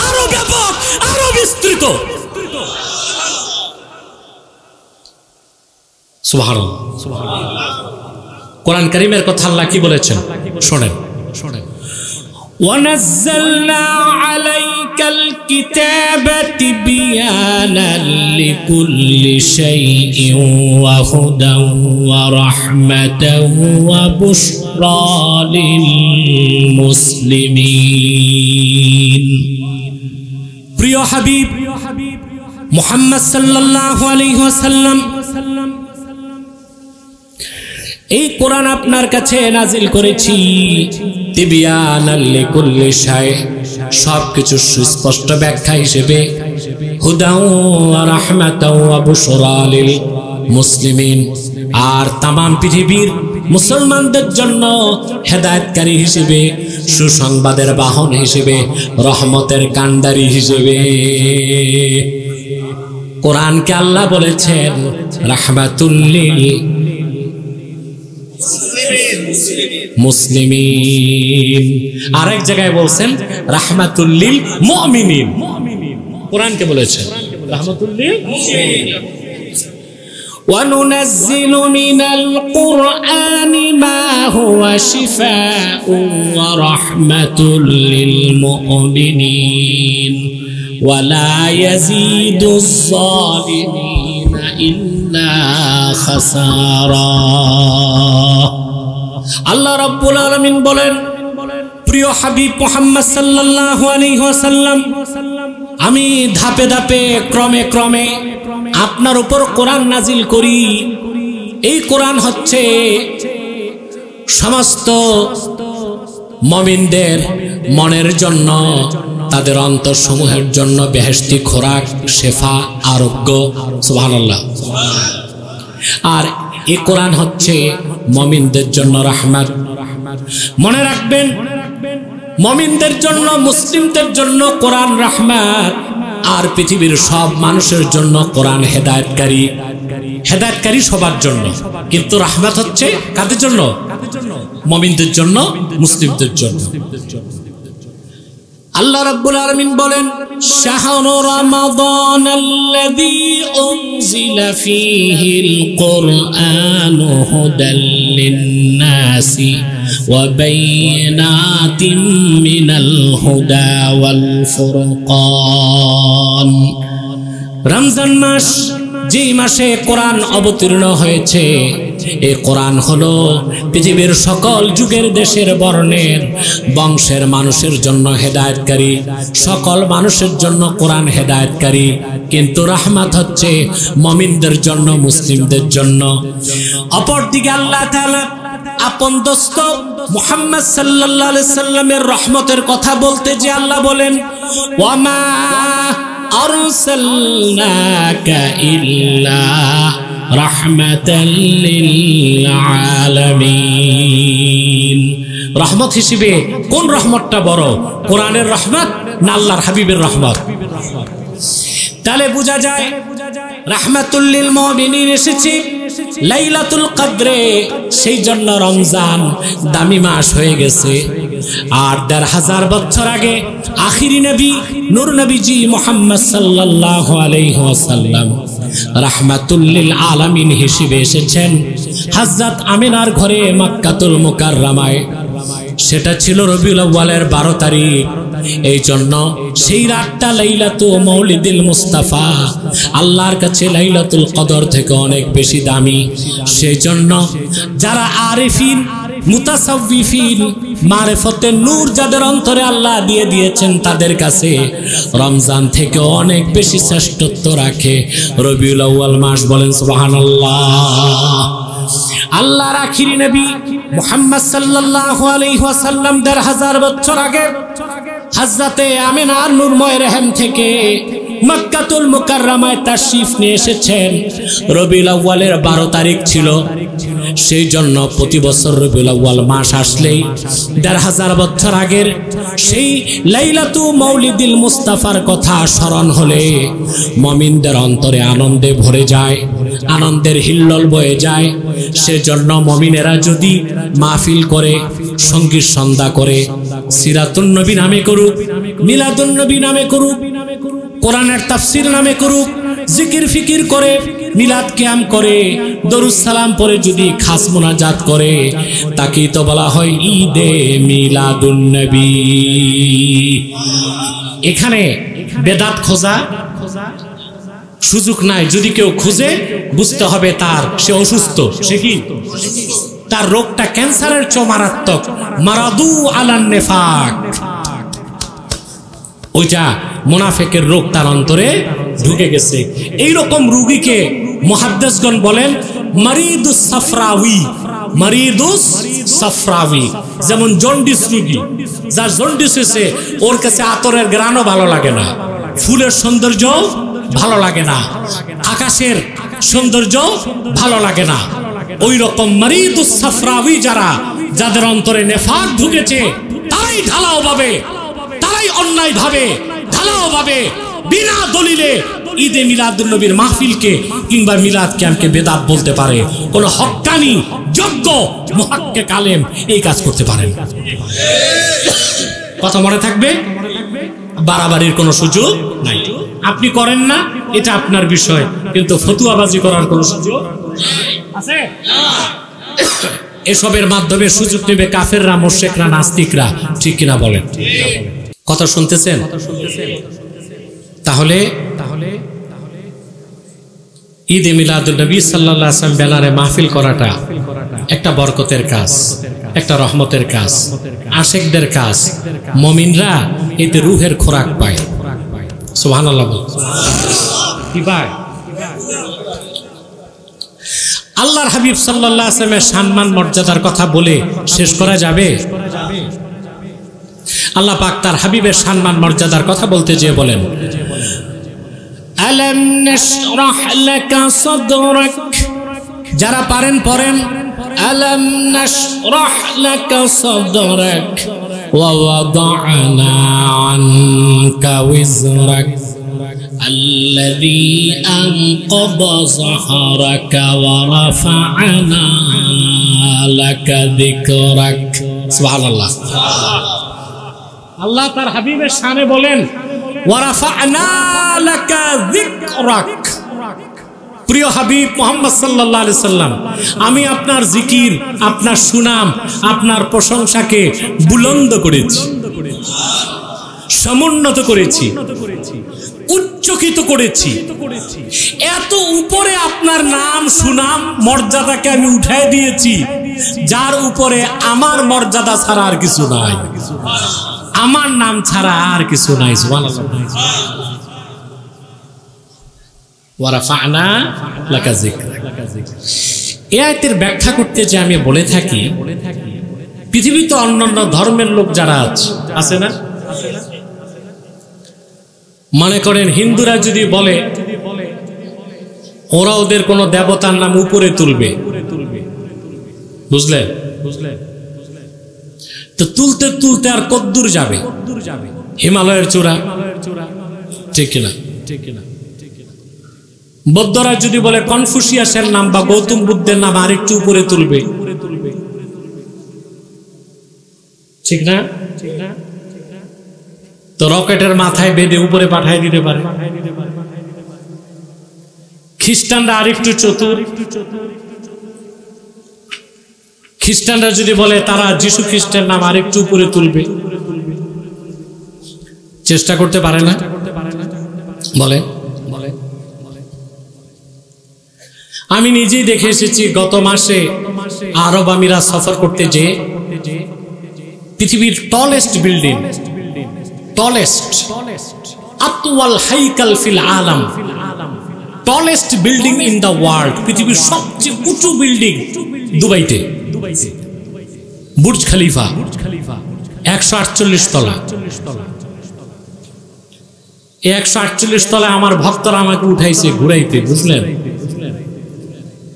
আরো ব্যাপক, আরো বিস্তৃত। সুবহানাল্লাহ। কোরআন কারীমের কথা আল্লাহ কি বলেছেন শুনেন। وَنَزَّلْنَا عَلَيْكَ الْكِتَابَ تِبْيَانًا لِكُلِّ شَيْءٍ وَهُدًى وَرَحْمَةً وَبُشْرَى لِلْمُسْلِمِينَ। প্রিয় হাবিব মুহাম্মদ সাল্লাল্লাহু আলাইহি ওয়াসাল্লাম, এই কোরআন আপনার কাছে নাজিল করেছি তিবিয়ানাল লিকুল্লি শাই, সবকিছু সুস্পষ্ট ব্যাখ্যা হিসেবে হুদাও ওয়া রাহমাতাও ওয়া বুশরা লিল মুসলিমিন, আর তামাম পৃথিবীর মুসলমানদের জন্য হেদায়েতকারী হিসেবে, সুসংবাদের বাহন হিসেবে, রহমতের কান্ডারি হিসেবে। কোরআনকে আল্লাহ বলেছেন রাহমাতুল লিল মুসলিমিন, আরেক জায়গায় বলছেন রাহমাতুল লিল মুমিনিন। কোরআনকে বলেছেন রাহমাতুল লিল মুমিনিন। وَنُنَزِّلُ مِنَ الْقُرْآنِ مَا هُوَ شِفَاءٌ وَرَحْمَةٌ لِلْمُؤْمِنِينَ وَلَا يَزِيدُ الظَّالِمِينَ إِلَّا خَسَارًا। আল্লাহ রাব্বুল আলামিন বলেন, প্রিয় হাবিব মুহাম্মদ সাল্লাল্লাহু আলাইহি ওয়াসাল্লাম, আমি ধাপে ধাপে ক্রমে ক্রমে আপনার উপর কোরআন নাজিল করি। এই কোরআন হচ্ছে সমস্ত মুমিনদের মনের জন্য, তাদের অন্তরসমূহের জন্য বেহেশতি খোরাক, শেফা, আরোগ্য। সুবহানাল্লাহ। আর এই কোরআন হচ্ছে মুমিনদের জন্য রাহমাত। মনে রাখবেন, মুমিনদের জন্য, মুসলিমদের জন্য কোরআন রাহমাত, আর পৃথিবীর সব মানুষের জন্য কোরআন হেদায়েতকারী। হেদায়েতকারী সবার জন্য, কিন্তু রাহমাত হচ্ছে কাদের জন্য? মুমিনদের জন্য, মুসলিমদের জন্য। আল্লাহ রাব্বুল আলামিন বলেন, শাহরু রমাদানাল্লাযী উনজিলা ফীহিল কুরআনু হুদাল লিন-নাসি ওয়া বাইয়িনাতিন মিনাল হুদা ওয়াল ফুরকান। রমজান মাস, যে মাসে কোরআন অবতীর্ণ হয়েছে, এই কোরআন হলো পৃথিবীর সকল যুগের, দেশের, বর্ণের, বংশের মানুষের জন্য হেদায়েতকারী। সকল মানুষের জন্য কোরআন হেদায়েতকারী, কিন্তু রাহমাত হচ্ছে মুমিনদের জন্য, মুসলিমদের জন্য। অপরদিকে আল্লাহ তাআলা আপন দোস্ত মুহাম্মদ সাল্লাল্লাহু আলাইহি সাল্লামের রহমতের কথা বলতে যে আল্লাহ বলেন, ওয়ামা আরসালনাকা ইল্লা রাহমাতাল লিল আলামিন। রহমত হিসেবে কোন রহমতটা বড়, কোরআনের রহমত না আল্লাহর হাবিবের রহমত? তাহলে বোঝা যায় রাহমাতুল লিল মুমিনিন এসেছে লাইলাতুল কদরে, সেই জন্য রমজান দামি মাস হয়ে গেছে। আর ১৫০০ বছর আগে আখিরি নবী নূর নবীজি মুহাম্মদ সাল্লাল্লাহু আলাইহি ওয়াসাল্লাম রাহমাতুল লিল আলামিন হিসেবে এসেছেন হযরত আমিনার ঘরে মক্কাতুল মুকাররমায়। সেটা ছিল রবিউল আউয়ালের ১২ তারিখ। এই জন্য সেই রাতটা লাইলাতু মাউলিদুল মুস্তাফা, আল্লাহর কাছে লাইলাতুল কদর থেকে অনেক বেশি দামি। সেই জন্য যারা আরিফিন, মুতাসাউফিফিন, মারিফতের নূর যাদের অন্তরে আল্লাহ দিয়ে দিয়েছেন, তাদের কাছে রমজান থেকে অনেক বেশি শ্রেষ্ঠত্ব রাখে রবিউল আউয়াল মাস। বলেন সুবহানাল্লাহ। আল্লাহর আখিরি নবী মুহাম্মদ সাল্লাল্লাহু আলাইহি ওয়াসাল্লাম ১৫০০ বছর আগে হযরতে আমিনার নূরময় রহম থেকে মক্কাতুল মুকাররমায় তাশরীফ নিয়ে এসেছেন। রবিউল আউয়ালের ১২ তারিখ ছিল। সেই জন্য প্রতি বছর রবিউল আউয়াল মাস আসলেই ১৫০০ বছর আগের সেই লাইলাতু মাউলিদুল মুস্তাফার কথা স্মরণ হলে মুমিনদের অন্তরে আনন্দে ভরে যায়, আনন্দের হিল্লোল বয়ে যায়। সেজন্য মুমিনেরা যদি মাহফিল করে, সঙ্গীত সন্ধ্যা করে, সিরাতুন নবী নামে করুক, মিলাদুন নবী নামে করুক, কোরআনের তাফসীর নামে করুক, জিকির ফিকির করে, মিলাদ কিয়াম করে, দরুদ সালাম পড়ে যদি খাস মুনাজাত করে, তাকেই তো বলা হয় ঈদে মিলাদুন নবী। এখানে বেদাত খোঁজা সুযোগ নাই। যদি কেউ খুঁজে, বুঝতে হবে সে অসুস্থ। সে কি? তার রোগটা ক্যান্সারের চেয়ে মারাত্মক। মারাদু আলান নেফাক, ওইটা মুনাফিকের রোগ তার অন্তরে ঢুকে গেছে। এইরকম রোগীকে মুহাদ্দিসগণ বলেন মারিদুস সাফরাউই। মারিদুস সাফরাউই যেমন জন্ডিস রোগী, যার জন্ডিস হয়েছে, ওর কাছে আতরের ঘ্রাণও ভালো লাগে না। ফুলের সৌন্দর্য ভালো লাগে না, আকাশের সৌন্দর্য ভালো লাগে না। ওই রকম মারিদুস সাফরাউই যারা, যাদের অন্তরে নেফাক ঢুকেছে, তারাই ঢালাও ভাবে, তারাই অন্যায় ভাবে, ঢালাও ভাবে, বিনা দলিলে ঈদে মিলাদুন নবীর মাহফিলকে কিংবা মিলাদ ক্যাম্পকে বেদাত বলতে পারে। কোন হক্কানি যোগ্য মুহাক্কিক আলেম এই কাজ করতে পারেন। কথা মনে থাকবে, বাড়াবাড়ির কোনো সুযোগ নাই। আপনি করেন না, এটা আপনার বিষয়, কিন্তু ফতুয়াবাজি করার কোনো সুযোগ আছে? এসবের মাধ্যমে সুযোগ নেবে কাফেররা, মুশরিকরা, নাস্তিকরা। ঠিক কিনা বলেন? কথা শুনতেছেন? তাহলে ঈদে মিলাদুন নবী সাল্লাল্লাহু আলাইহি ওয়াসাল্লাম ব্যানারে মাহফিল করাটা একটা বরকতের কাজ, একটা রহমতের কাজ, আশিকদের কাজ। মুমিনরা এতে রূহের খোরাক পায়। সুবহানাল্লাহ। কি পায়? আল্লাহর হাবিব সাল্লাল্লাহু আলাইহি ওয়াসাল্লামের সম্মান মর্যাদার কথা বলে শেষ করা যাবে? আল্লাহ পাক তার হাবিবের সম্মান মর্যাদার কথা বলতে যেয়ে বলেন, আলাম নাশরাহ লাকা সাদরাক। যারা পারেন পড়েন, আলাম নাশরাহ লাকা সাদরাক ওয়া ওয়াদা'না আনকা ওয়িজরাক আল্লাযী আনকাযা যাহরাকা ওয়া রাফা'না লাকা যিকরাক। সুবহানাল্লাহ। আল্লাহ তার হাবিবের শানে বলেন, ওয়া রাফা'না লাকা যিকরাক। প্রিয় হাবিব মুহাম্মদ সাল্লাল্লাহু আলাইহি সাল্লাম, আমি আপনার জিকির, আপনার সুনাম, আপনার প্রশংসাকে বুলন্দ করেছি, সমুন্নত করেছি, উচ্চকিত করেছি। এত উপরে আপনার নাম, সুনাম, মর্যাদাকে আমি উঠায় দিয়েছি, যার উপরে আমার মর্যাদা ছাড়া আর কিছু নাই, আমার নাম ছাড়া আর কিছু নাই। সুবহানাল্লাহ। ওয়া রাফা'না লাকা যিকরাক। এই আয়াতের ব্যাখ্যা করতে যে আমি বলে থাকি, পৃথিবীতে অন্যান্য ধর্মের লোক যারা আছে না, মনে করেন হিন্দুরা যদি বলে ওরা ওদের কোন দেবতার নাম উপরে তুলবে, বুঝলেন? তো তুলতে তুলতে আর কদ্দূর যাবে? হিমালয়ের চূড়া। ঠিক কিনা? বৌদ্ধরা যদি বলে কনফুসিয়াসের নাম বা গৌতম বুদ্ধের নাম আরেকটু উপরে তুলবে, ঠিক না? তো রকেটের মাথায় বেঁধে উপরে পাঠায় দিতে পারে। খ্রিস্টানরা আরেকটু চতুর, খ্রিস্টানরা যদি বলে তারা যিশু খ্রিস্টের নাম আরেকটু উপরে তুলবে, চেষ্টা করতে পারে না? বলে আমি নিজেই দেখে এসেছি, গত মাসে আরব আমিরাত সফর করতে যে পৃথিবীর tallest building, tallest Athwal হাইকাল feel আলাম, tallest building in the world, পৃথিবীর সবচেয়ে উঁচু বিল্ডিং দুবাইতে, বুর্জ খলিফা, 148 তলা। 148 তলায় আমার ভক্তরা আমাকে উঠাইছে ঘুরাইতে, বুঝলেন?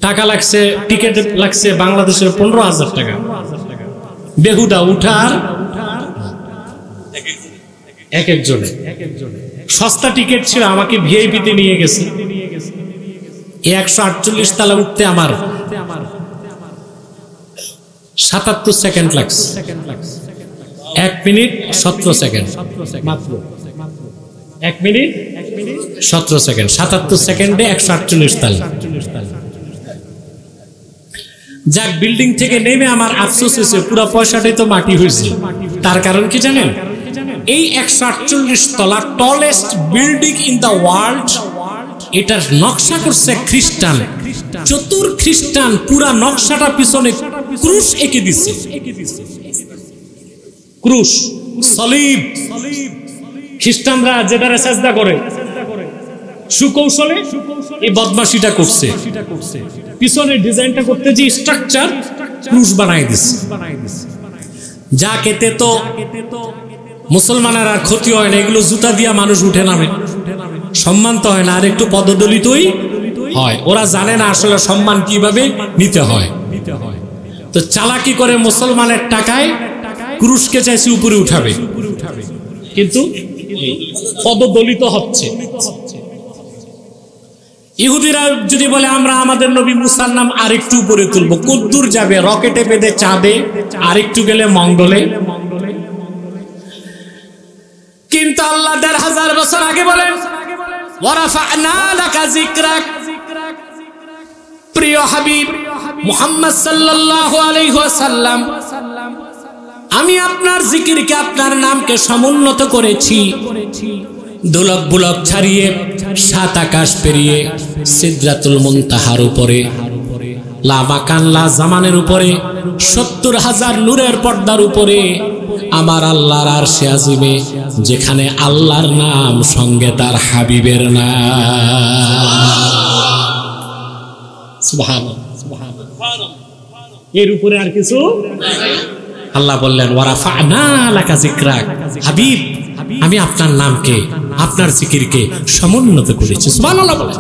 টাকা লাগছে, টিকিট লাগছে বাংলাদেশের 15,000 টাকা, বেহুদা উঠার এক একজনে। সস্তা টিকিট ছিল, আমাকে ভিআইপিতে নিয়ে গেছে। 148 তলা উঠতে আমার 77 সেকেন্ড লাগছে, 1 মিনিট 17 সেকেন্ড মাত্র, 1 মিনিট 17 সেকেন্ড, 77 সেকেন্ডে 148 তলা। যাক, বিল্ডিং থেকে নেমে আমার আফসোস হয়েছে, পুরো পয়সাটাই তো মাটি হয়েছে। তার কারণ কি জানেন? এই 148 তলা tallest building in the world, এটার নকশা করছে খ্রিস্টান, চতুর খ্রিস্টান। পুরা নকশাটা পিছনে ক্রুশ এঁকে দিচ্ছে, ক্রুশ, সলিব। খ্রিস্টানরা যেটারে সাজদা করে, সুকৌশলে এই বদমাশিটা করছে, পিছনে ডিজাইনটা করতে যে স্ট্রাকচার, ক্রুশ বানাই দিচ্ছে। যা কেতে তো মুসলমানের আর ক্ষতি হয় না, এগুলো জুতা দিয়া মানুষ উঠে নামে, সম্মান তো হয় না, আর একটু পদদলিতই হয়। ওরা জানে না আসলে সম্মান কিভাবে নিতে হয়, তো চালাকি করে মুসলমানের টাকায় ক্রুশকে চাইছে উপরে উঠাবে, কিন্তু পদদলিত হচ্ছে। ইহুদিরা যদি বলে আমরা আমাদের নবী মুসার নাম আরেকটু উপরে তুলবো, কদ্দূর যাবে? রকেটে বেঁধে চাঁদে, আরেকটু গেলে মঙ্গলে। কিন্তু আল্লাহ ১৫০০ বছর আগে বলেন ওয়ারাফা'না লাকা যিকরাক, প্রিয় হাবিব মুহাম্মদ সাল্লাল্লাহু আলাইহি ওয়াসাল্লাম, আমি আপনার জিকিরকে, আপনার নামকে সমুন্নত করেছি। দোলক বুলক ছাড়িয়ে ৭ আকাশ পেরিয়ে সিদরাতুল মুনতাহার উপরে, লা মাকান লা জামানের উপরে, ৭০,০০০ নূরের পর্দার উপরে আমার আল্লাহর আরশে আজিমে, যেখানে আল্লাহর নাম সঙ্গে তার হাবিবের নাম। সুবহানাল্লাহ, সুবহানাল্লাহ। এর উপরে আর কিছু আল্লাহ বললেন ওয়ারাফা'না লাকা যিকরাক, হাবিব আমি আপনার নামকে, আপনার জিকিরকে সমুন্নত করেছি। সুবহানাল্লাহ বলেন।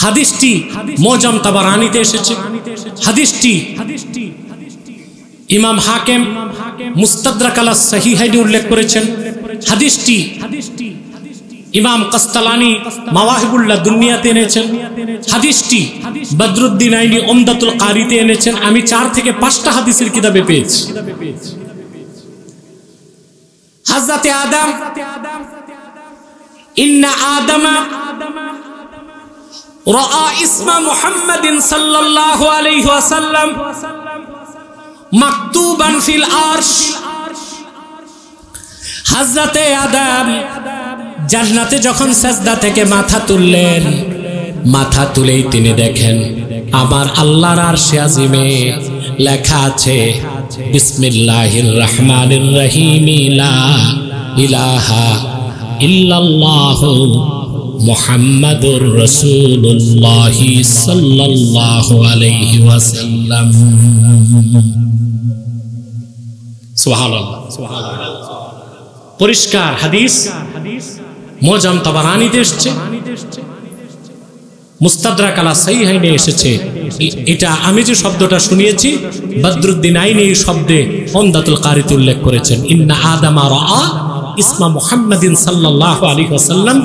হাদিসটি মুআজাম তাবারানীতে এসেছে। হাদিসটি ইমাম হাকিম মুস্তাদরাক আলা সহিহাইনে উল্লেখ করেছেন। হাদিসটি ইমাম কাস্তালানি মাওয়াহিবুল্লাহ দুনিয়াতে এনেছেন। হাদিসটি বদরুদ্দিন আইনি উমদাতুল কারিতে এনেছেন। আমি 4 থেকে 5টা হাদিসের কিতাবে পেয়েছি। হযরতে আদম, ইন্না আদামা রাআ ইসমা মুহাম্মাদিন সাল্লাল্লাহু আলাইহি ওয়াসাল্লাম মাকতুবান ফিল আরশ। হযরতে আদম জান্নাতে যখন সাজদা থেকে মাথা তুললেন, মাথা তুলেই তিনি দেখেন আমার আল্লাহর আরশে আজিমে লেখা আছে বিসমিল্লাহির রহমানির রহিম, লা ইলাহা ইল্লাল্লাহু মুহাম্মাদুর রাসূলুল্লাহ সাল্লাল্লাহু আলাইহি ওয়াসাল্লাম। সুবহানাল্লাহ, সুবহানাল্লাহ। পরিষ্কার হাদিস মুআজাম তাবারানীতে এসেছে, মুস্তাদরাক আলা সহিহাইনে এসেছে। এটা আমি যে শব্দটা শুনিয়েছি বদরুদ্দিন আইনি এই শব্দে উমদাতুল কারিতে উল্লেখ করেছেন। ইন্না আদামা রাআ ইসমা মুহাম্মাদিন সাল্লাল্লাহু আলাইহি ওয়াসাল্লাম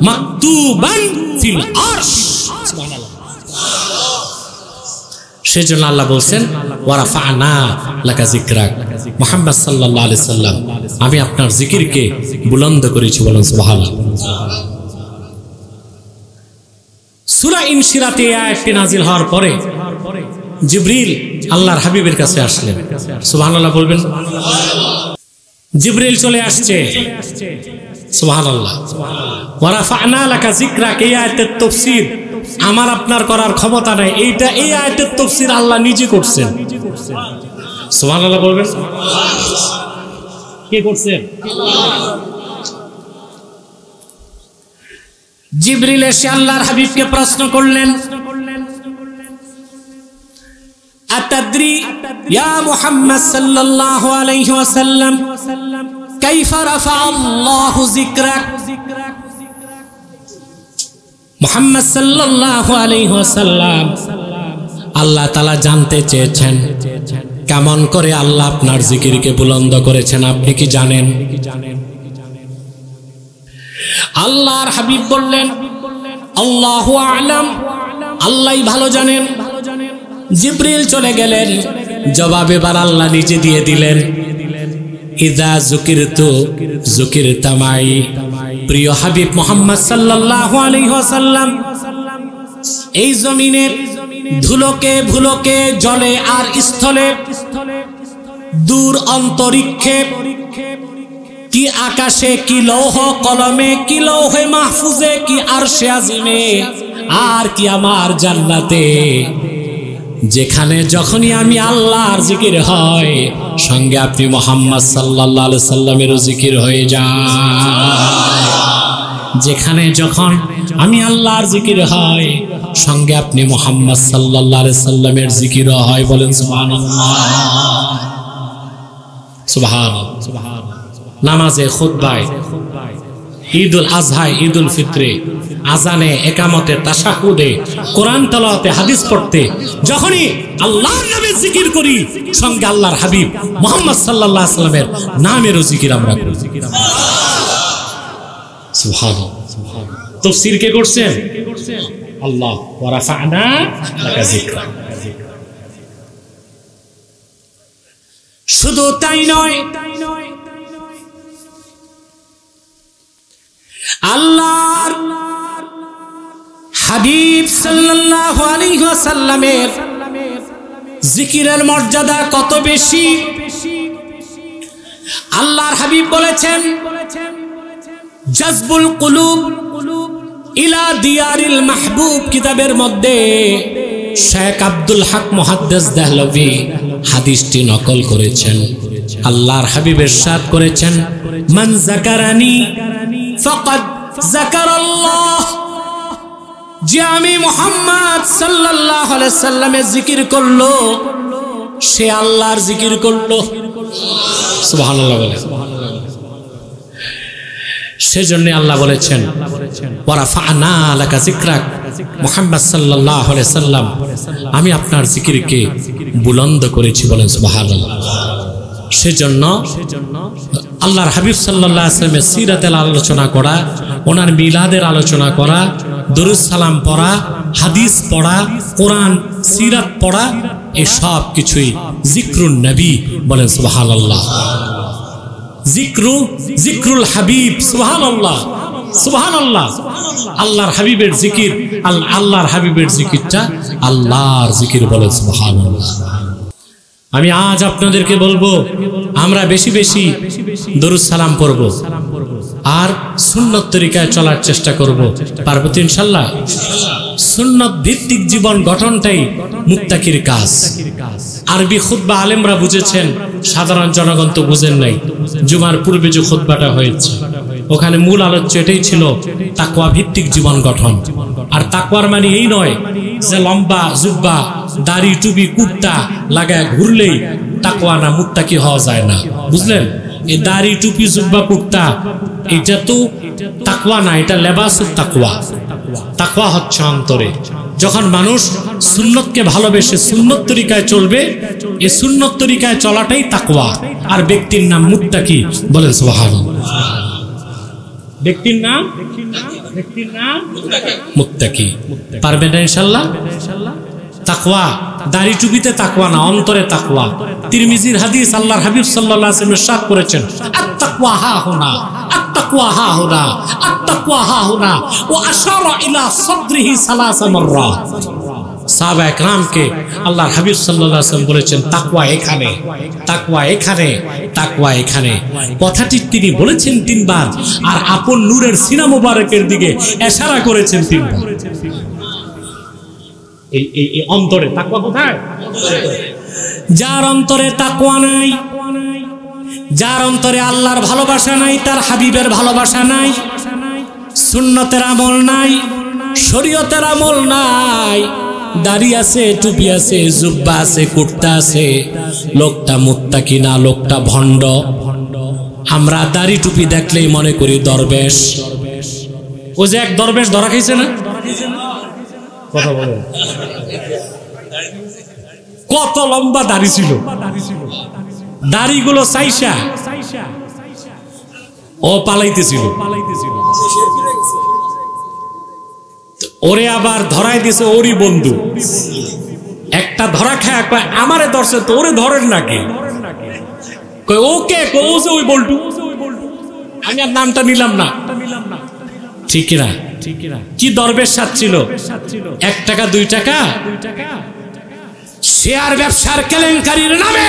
মাকতুবান ফিল আরশ। সুবহানাল্লাহ। সেজন্য আল্লাহ বলেন ওয়ারাফা'না লাকা যিকরাক, মুহাম্মদ সাল্লাল্লাহু আলাইহি সাল্লাম আমি আপনার জিকিরকে বুলন্দ করেছি। বলেন সুবহানাল্লাহ। সূরা ইনশিরাতে এই আয়াতটি নাযিল হওয়ার পরে জিবরিল আল্লাহর হাবিবের কাছে আসলেন। সুবহানাল্লাহ বলবেন। জিবরিল চলে আসছে। সুবহানাল্লাহ। ওয়ারাফা'না লাকা যিকরাক এই আয়াতের তাফসীর আমার আপনার করার ক্ষমতা নাই। এইটা এই আয়াতের তাফসীর আল্লাহ নিজে করছেন। সুবহানাল্লাহ বলবেন। কে করছেন? জিবরিল এসে আল্লাহর হাবিবকে প্রশ্ন করলেন, আতাদরি ইয়া মুহাম্মদ সাল্লাল্লাহু আলাইহি ওয়াসাল্লাম কাইফা রাফা আল্লাহু যিকরাক। মুহাম্মদ সাল্লাল্লাহু আলাইহি ওয়াসাল্লাম আল্লাহ তাআলা জানতে চেয়েছেন কেমন করে আল্লাহ আপনার জিকিরকে বুলন্দ করেছেন, আপনি কি জানেন? আল্লাহর হাবিব বললেন আল্লাহু আ'লাম, আল্লাহই ভালো জানেন। জিবরিল চলে গেলেন, জবাব এবার আল্লাহ নিজে দিয়ে দিলেন, ইযা যুকিরতু যুকিরতা মাই। প্রিয় হাবিব মুহাম্মদ সাল্লাল্লাহু আলাইহি ওয়াসাল্লাম এই জমিনের ধুলোকে ভুলোকে, জলে আর স্থলে, দূর অন্তরিক্ষে, কি আকাশে, কি লৌহ কলমে, কি লৌহে মাহফুজে, কি আরশে আজিমে, আর কি আমার জান্নাতে, যেখানে যখনই আমি আল্লাহর জিকির হয় সঙ্গে আপনি মুহাম্মদ সাল্লাল্লাহু আলাইহি সাল্লামেরও জিকির হয়ে যায়। যেখানে যখন আমি আল্লাহর জিকির হয় সঙ্গে আপনি মুহাম্মদ সাল্লাল্লাহু আলাইহি সাল্লামের জিকির হয়। বলেন সুবহানাল্লাহ, সুবহানাল্লাহ। নামাজে, খুতবায়, ঈদুল আজহায়, ঈদুল ফিত্রে, আজানে, একামতে, তাশাহুদে, কোরআন তেলাওয়াতে, হাদিস পড়তে, যখনই আল্লাহর নামে জিকির করি সঙ্গে আল্লাহর হাবিব মুহাম্মদ সাল্লাল্লাহু আলাইহি সাল্লামের নামেরও জিকির আমরা করি। সুবহানাল্লাহ। তাফসীর কে করছেন? আল্লাহ। ওয়া রাফা'না লাকা যিকরা। শুধু তাই নয়, আল্লাহর হাবিব সাল্লাল্লাহু আলাইহি ওয়াসাল্লামের জিকিরের মর্যাদা কত বেশি। আল্লাহর হাবিব বলেছেন, জাযবুল কুলুব ইলা দিয়ারিল মাহবুব কিতাবের মধ্যে শেখ আব্দুল হক মুহাদ্দিস দেহলভী হাদিসটি নকল করেছেন। আল্লাহর হাবিব ইরশাদ করেছেন, মান যাকারানি ফাকাদ যাকারাল্লাহ। যে আমি মুহাম্মদ সাল্লাল্লাহু আলাইহি সাল্লামের জিকির করলো সে আল্লাহর জিকির করলো। সুবহানাল্লাহ বলে। সেজন্য আল্লাহ বলেছেন, ওয়া রাফা'না লাকা যিকরাক, মুহাম্মদ সাল্লাল্লাহু আলাইহি সাল্লাম আমি আপনার জিকিরকে বুলন্দ করেছি। বলেন সুবহানাল্লাহ। সেজন্য আল্লাহর হাবিব সাল্লাল্লাহু আলাইহি সাল্লামের সিরাতের আলোচনা করা, ওনার মিলাদের আলোচনা করা, দরুদ সালাম পড়া, হাদিস পড়া, কোরআন, সিরাত পড়া, এই সব কিছুই জিক্রুন নবী। বলেন সুবহানাল্লাহ। জিক্রুল হাবিব। সুবহানাল্লাহ, সুবহানাল্লাহ। আল্লাহর হাবিবের জিকির, আল্লাহর হাবিবের জিকিরটা আল্লাহর জিকির। বলেন সুবহানাল্লাহ। আমি আজ আপনাদেরকে বলবো, আমরা বেশি বেশি দরুদ সালাম পড়ব আর সুন্নত তরিকায় চলার চেষ্টা করব। পারবো তো ইনশাআল্লাহ? সুন্নত ভিত্তিক জীবন গঠনটাই মুত্তাকির কাজ। আরবি খুতবা আলেমরা বুঝেছেন, সাধারণ জনগণ তো বুঝেন নাই। জুমার পূর্বে যে খুতবাটা হয়েছে ওখানে মূল আলোচ্য এটাই ছিল, তাকওয়া ভিত্তিক জীবন গঠন। আর তাকওয়ার মানে এই নয় যে লম্বা জুব্বা, দাড়ি, টুপি, কুর্তা লাগায় ঘুরলেই তাকওয়া না, মুত্তাকি হওয়া যায় না। বুঝলেন? এই দাড়ি, টুপি, জুব্বা, কুর্তা এটা তো তাকওয়া না, এটা লেবাসুত তাকওয়া। তাকওয়া হচ্ছে অন্তরে। যখন মানুষ সুন্নতকে ভালোবেসে সুন্নত তরিকায় চলবে, এই সুন্নত তরিকায় চলাটাই তাকওয়া। আর ব্যক্তির নাম মুত্তাকি। বলেন সুবহানাল্লাহ। ব্যক্তির নাম মুত্তাকি। পারবেন না ইনশাআল্লাহ? তাকওয়া দাড়ি টুপিতে তাকওয়া না, অন্তরে তাকওয়া। তিরমিজির হাদিস, আল্লাহর হাবিব সাল্লাল্লাহু আলাইহি ওয়াসাল্লাম ইরশাদ করেছেন, আত-তাকওয়া হা হুনা, আত-তাকওয়া হা হুনা, আত-তাকওয়া হা হুনা, ওয়া আশারা ইলা সাদরিহি সালাসা মাররাত। সাহাবা একরামকে আল্লাহর হাবিব সাল্লাল্লাহু আলাইহি ওয়াসাল্লাম বলেছেন, তাকওয়া এখানে, তাকওয়া এখানে, তাকওয়া এখানে। কথাটি তিনি বলেছেন তিনবার, আর আপন নূরের সিনা মোবারকের দিকে ইশারা করেছেন তিনবার। এই অন্তরে তাকওয়া কোথায়? যার অন্তরে তাকওয়া নাই, যার অন্তরে আল্লাহর ভালোবাসা নাই, তার হাবিবের ভালোবাসা নাই, সুন্নতের আমল নাই, শরীয়তের আমল নাই, দাড়ি আছে, টুপি আছে, জুব্বা আছে, কুর্তা আছে, লোকটা মুত্তাকি না, লোকটা ভণ্ড। আমরা দাড়ি টুপি দেখলেই মনে করি দরবেশ। ও যে এক দরবেশ ধরা খাইছে না? কথা বলো। কত লম্বা দাড়ি ছিল, দাড়িগুলো চাইসা ও পালাইতেছিল। ওরে আবার ধরাই দিছে ওরই বন্ধু। একটা ধরা খায় কয় আমারে ধরছে তো, ওরে ধরেন নাকি? কয় ওকে, ও যে ওই বল্টু। আমি আর নামটা নিলাম না। ঠিক না? কি দরবেশ সাথ ছিল? 1 টাকা 2 টাকা শেয়ার ব্যবসার কেলেঙ্কারির নামে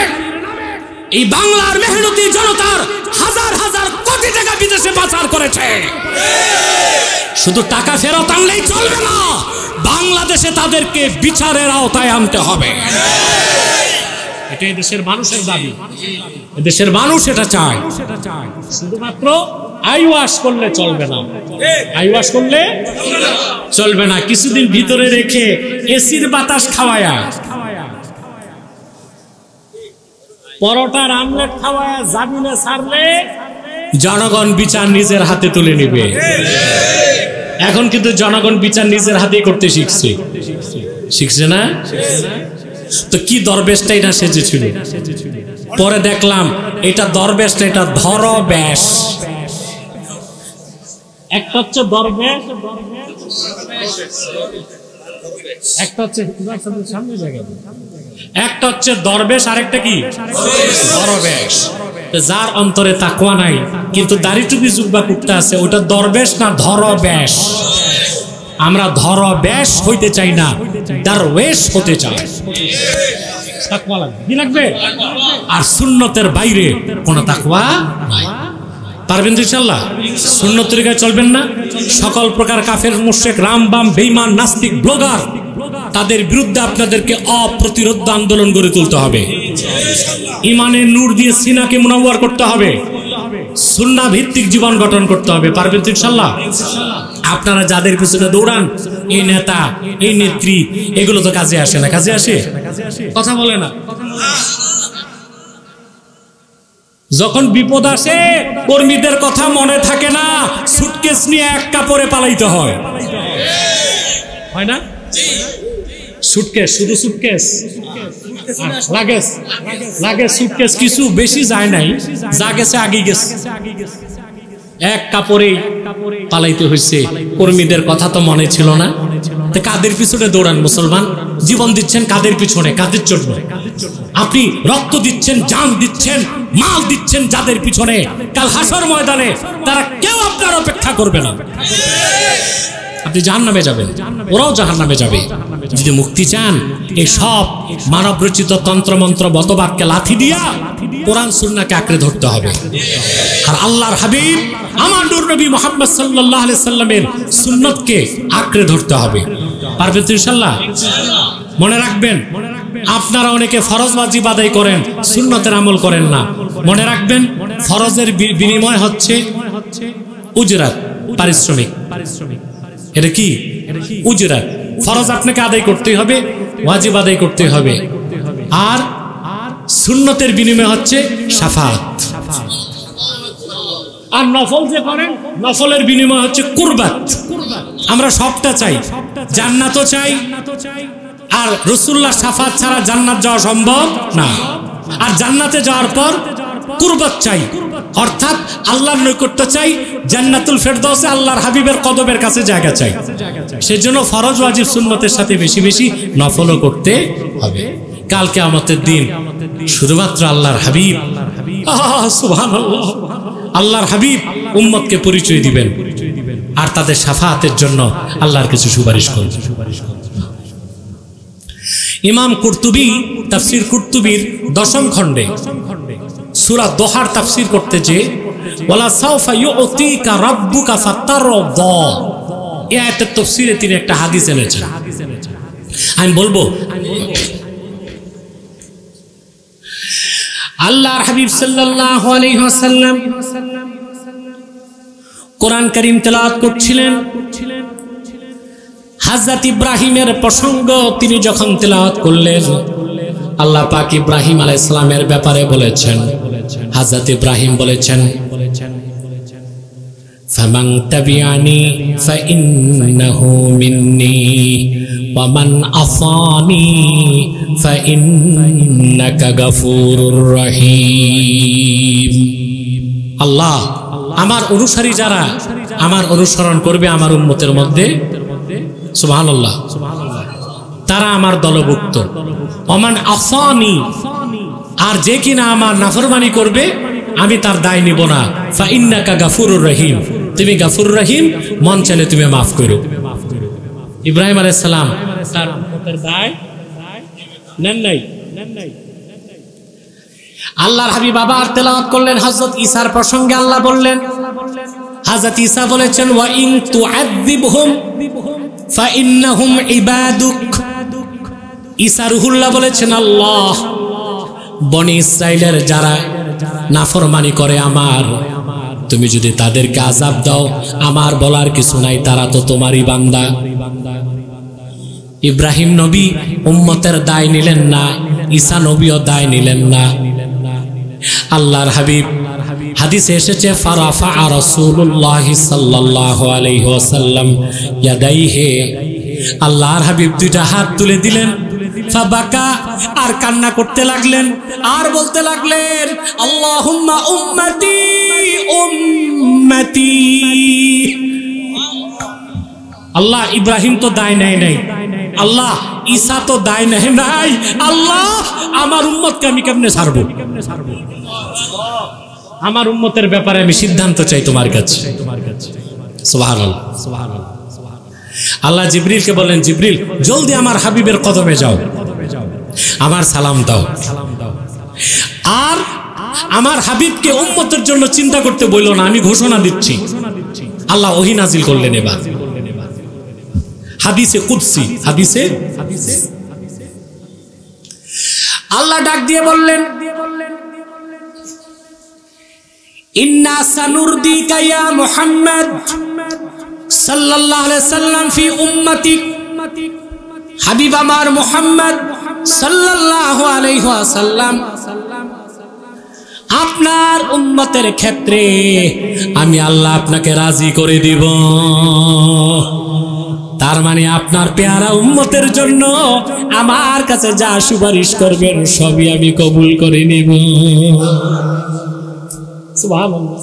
এই বাংলার মেহনতি জনতার হাজার হাজার কোটি টাকা বিদেশে পাচার করেছে। শুধু টাকা ফেরত আনলেই চলবে না, বাংলাদেশে তাদেরকে বিচারের আওতায় আনতে হবে। এটাই দেশের মানুষের দাবি, দেশের মানুষ এটা চায়। শুধুমাত্র আই ওয়াশ করলে চলবে না, আই ওয়াশ করলে চলবে না। কিছুদিন ভিতরে রেখে এসির বাতাস খাওয়ায়া, পরোটার আমলেট খাওয়ায়া জামিনে ছাড়লে জনগণ বিচার নিজের হাতে তুলে নিবে। এখন কিন্তু জনগণ বিচার নিজের হাতেই করতে শিখছে, শিখছে না? তো কি দরবেশটাই না সেজেছিল, পরে দেখলাম এটা দরবেশ না, এটা ধরবেশ। একটা হচ্ছে দরবেশ, একটা হচ্ছে দরবেশ, আরেকটা কি ধরবেশ। যার অন্তরে তাকওয়া নাই কিন্তু দাড়ি টুপি জুব্বা কুর্তা আছে, ওটা দরবেশ না ধরবেশ। আমরা ধরবেশ হইতে চাই না, দরবেশ হতে চাই। তাকওয়া লাগবে, আর সুন্নতের বাইরে কোন তাকওয়া নাই। পারবেন ইনশাআল্লাহ? সুন্নত তরিকায় চলবেন না? সকল প্রকার কাফের, মুশরিক, রামবাম, বেঈমান, নাস্তিক, ব্লগার, তাদের বিরুদ্ধে আপনাদেরকে অপ্রতিরোধ আন্দোলন গড়ে তুলতে হবে। ইমানের নূর দিয়ে সিনাকে মুনাওয়ার করতে হবে, সুন্নাহ ভিত্তিক জীবন গঠন করতে হবে। পারবেন ইনশাআল্লাহ? আপনারা যাদের পিছনে দৌড়ান, এই নেতা, এই নেত্রী, এগুলো তো কাজে আসে না। কাজে আসে? কথা বলে না। যখন বিপদ আসে কর্মীদের কথা মনে থাকে না, সুটকেস নিয়ে এক কাপড়ে পালাইতে হয়, হয় না? সুটকেস, শুধু সুটকেস, লাগেজ, লাগেজ, সুটকেস, কিছু বেশি যায় নাই, যা গেছে আগেই গেছে, এক কাপড়ে পালাইতে হয়েছে। কর্মীদের কথা তো মনে ছিল না। কাদের পিছনে দৌড়ান মুসলমান? জীবন দিচ্ছেন কাদের পিছনে, কাদের জন্য? আপনি রক্ত দিচ্ছেন, জান দিচ্ছেন, মাল দিচ্ছেন যাদের পিছনে, কাল হাসর ময়দানে তারা কেউ আপনার অপেক্ষা করবে না। আপনি জাহান্নামে যাবেন, ওরাও জাহান্নামে যাবে। যদি মুক্তি চান, এই সব মানব রচিত তন্ত্রমন্ত্র বতবাদকে লাথি দিয়া কোরআন সুন্নাহকে আঁকড়ে ধরতে হবে। আর আল্লাহর হাবিব আমার নূর নবী মুহাম্মদ সাল্লাল্লাহু আলাইহি সাল্লামের সুন্নতকে আঁকড়ে ধরতে হবে। পারবেন তো ইনশাআল্লাহ? মনে রাখবেন, আপনারা অনেকে ফরজ ওয়াজিব আদায় করেন, সুন্নতের আমল করেন না। মনে রাখবেন, ফরজের বিনিময় হচ্ছে উজরাত, পারিশ্রমিক। এটা কি? উজরাত। ফরজ আপনাকে আদায় করতেই হবে, ওয়াজিব আদায় করতে হবে। আর সুন্নতের বিনিময় হচ্ছে শাফাত। আর নফল যে করেন, নফলের বিনিময় হচ্ছে কুরবাত। আমরা সবটা চাই, জান্নাতও চাই, আর রাসূলুল্লাহ শাফাত ছাড়া জান্নাত যাওয়া সম্ভব না। আর জান্নাতে যাওয়ার পর কুরবাত চাই, অর্থাৎ আল্লাহর নৈকট্য চাই, জান্নাতুল ফেরদাউসে আল্লাহর হাবিবের কদমের কাছে জায়গা চাই। সেজন্য ফরজ ওয়াজিব সুন্নতের সাথে বেশি বেশি নফলও করতে হবে। কাল কিয়ামতের দিন শুধুমাত্র আল্লাহর হাবিব, সুবহানাল্লাহ, আল্লাহর হাবিব উম্মতকে পরিচয় দিবেন, আর তাদের শাফাআতের জন্য আল্লাহর কিছু সুপারিশ করবেন। ইমাম কুরতুবী তাফসীর কুরতুবীর 10ম খণ্ডে সূরা দোহার তাফসীর করতে যে ওয়ালা সাওফা ইউতিকা রাব্বুকা ফাতারদা, এই আয়াতের তাফসীরে তিনি একটা হাদিস এনেছেন। আমি বলবো, আল্লাহর হাবিব সাল্লাল্লাহু আলাইহি ওয়াসাল্লাম কোরআন কারীম তেলাওয়াত করছিলেন। হযরত ইব্রাহিমের প্রসঙ্গ তিনি যখন তেলাওয়াত করলেন, আল্লাহ পাক ইব্রাহিম আলাইহিস সালামের ব্যাপারে বলেছেন। হযরত ইব্রাহিম বলেছেন, ফামান তাবিআনি ফাইন্নাহু মিন্নি ওয়া মান আসানি ফাইন্নাকা গাফুরুর রহিম। আল্লাহ, আমার অনুসারী যারা আমার অনুসরণ করবে আমার উম্মতের মধ্যে, সুবহানাল্লাহ, তারা আমার দলভুক্ত। ওমান আসানি, আর যে কিনা আমার নাফরমানি করবে আমি তার দায় নিব না। ফাইন্নাকা গাফুরুর রহিম, তুমি গাফুর রহিম, মন চাইলে তুমি মাফ করো। ইব্রাহিম আলাইহিস সালাম তার উম্মতের দায় নেন নাই। আল্লাহর হাবিব আবার তেলাওয়াত করলেন হযরত ঈসার প্রসঙ্গে। আল্লাহ বললেন, হযরত ঈসা বলেছেন, ওয়া ইন তুআযিবহুম ফাইন্নাহুম ইবাদুক। ঈসা রুহুল্লাহ বলেছেন, আল্লাহ, বনি ইসরাইলের যারা নাফরমানি করে আমার, তুমি যদি তাদেরকে আযাব দাও আমার বলার কিছু নাই, তারা তো তোমারই বান্দা। ইব্রাহিম নবী উম্মতের দায় নিলেন না, ঈসা নবীও দায় নিলেন না। আল্লাহর হাবিব হাদিসে এসেছে ফারাফা রাসূলুল্লাহ সাল্লাল্লাহু আলাইহি ওয়াসাল্লাম ইয়াদাইহি, আল্লাহর হাবিব দুইটা হাত তুলে দিলেন, ফাবাকা আর কান্না করতে লাগলেন, আর বলতে লাগলেন আল্লাহুম্মা উম্মতি উম্মতি। আল্লাহ ইব্রাহিম তো দায় নেয় নাই, আল্লাহ ঈসা তো দায় নেয় নাই, আল্লাহ আমার উম্মতকে আমি কেমনে ছাড়বো? আমার উম্মতের ব্যাপারে আমি সিদ্ধান্ত চাই তোমার কাছে। সুবহানাল্লাহ। আল্লাহ জিবরিলকে বলেন, জিবরিল জলদি আমার হাবিবের কদমে যাও, আমার সালাম দাও, আর আমার হাবিবকে উম্মতের জন্য চিন্তা করতে বললো না, আমি ঘোষণা দিচ্ছি। আল্লাহ ওহী নাজিল করলেন এবার হাদিসে কুদসি, হাদিসে আল্লাহ ডাক দিয়ে বললেন ইন্না সানুরদিকা ইয়া মুহাম্মদ সাল্লাল্লাহু আলাইহি সাল্লাম ফি উম্মতিক, হাবিব আমার মুহাম্মদ সাল্লাল্লাহু আলাইহি ওয়াসাল্লাম আপনার উম্মতের ক্ষেত্রে আমি আল্লাহ আপনাকে রাজি করে দিব। তার মানে আপনার পেয়ারা উম্মতের জন্য আমার কাছে যা সুপারিশ করবেন সবই আমি কবুল করে নিব। সুবহানাল্লাহ।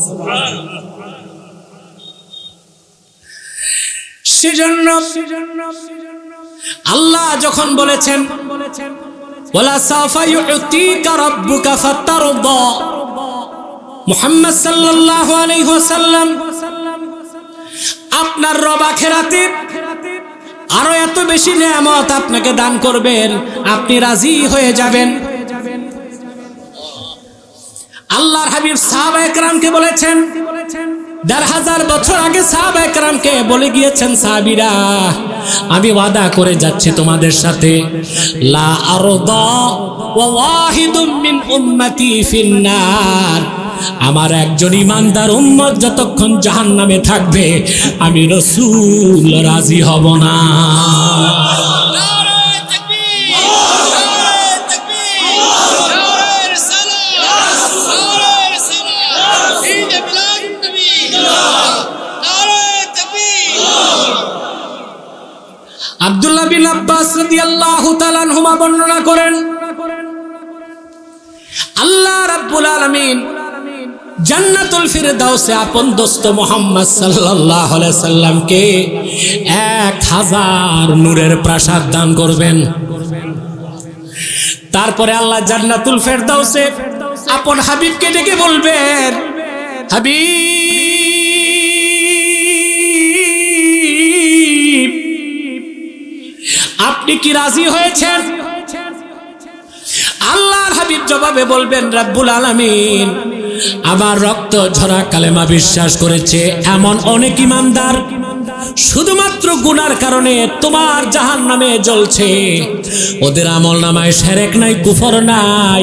সেজন্য আল্লাহ যখন বলেছেন ওয়ালা সাফা ইউতিকা রাব্বুকা ফাতারদা, মুহাম্মদ সাল্লাল্লাহু আলাইহি ওয়াসাল্লাম আপনার রব আখিরাতে আরো এত বেশি নেয়ামত আপনাকে দান করবেন, আপনি রাজি হয়ে যাবেন। আল্লাহর হাবিব সাহাবায়ে কেরামকে বলেছেন, ১৫০০ বছর আগে সাহাবায়ে কেরামকে বলে গিয়েছেন, সাহাবীরা আমি ওয়াদা করে যাচ্ছি তোমাদের সাথে, লা আরদা ওয়া ওয়াহিদুম মিন উম্মতি ফিন্নার, আমার একজন ইমানদার উম্মত যতক্ষণ জাহান্নামে থাকবে আমি রাসূল রাজি হব না। আব্দুল্লাহ বিন আব্বাস রাদিয়াল্লাহু তাআলা আনহুমা বর্ণনা করেন, আল্লাহ রাব্বুল আলামিন জান্নাতুল ফিরদাউসে আপন দোস্ত মুহাম্মদ সাল্লাল্লাহু আলাইহি সাল্লামকে 1000 নূরের প্রাসাদ দান করবেন। তারপরে আল্লাহ জান্নাতুল ফিরদাউসে আপন হাবিবকে ডেকে বলবেন, হাবিব আপনি কি রাজি হয়েছেন? আল্লাহর হাবিব জবাবে বলবেন, রব্বুল আলামিন আমার রক্ত ঝরা কালেমা বিশ্বাস করেছে এমন অনেক ইমানদার শুধুমাত্র গুনার কারণে তোমার জাহান্নামে জ্বলছে, ওদের আমলনামায় শিরক নাই, কুফর নাই,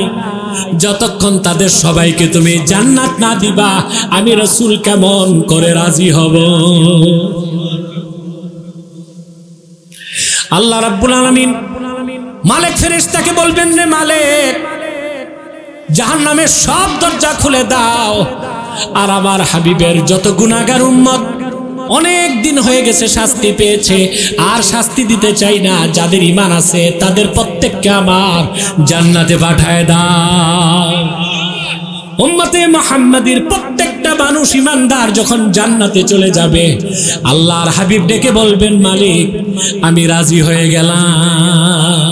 যতক্ষণ তাদের সবাইকে তুমি জান্নাত না দিবা আমি রাসূল কেমন করে রাজি হব? আল্লাহ রাব্বুল আলামিন মালিক ফেরেশতাকে বলবেন, রে মালিক জাহান্নামের সব দরজা খুলে দাও, আর আমার হাবিবের যত গুনাহগার উম্মত অনেক দিন হয়ে গেছে শাস্তি পেয়েছে, আর শাস্তি দিতে চাই না, যাদের ঈমান আছে তাদের প্রত্যেককে আমার জান্নাতে পাঠায় দাও। উম্মতে মুহাম্মাদীর প্রত্যেকটা মানুষ ঈমানদার যখন জান্নাতে চলে যাবে আল্লাহর হাবিব ডেকে বলবেন, মালিক আমি রাজি হয়ে গেলাম।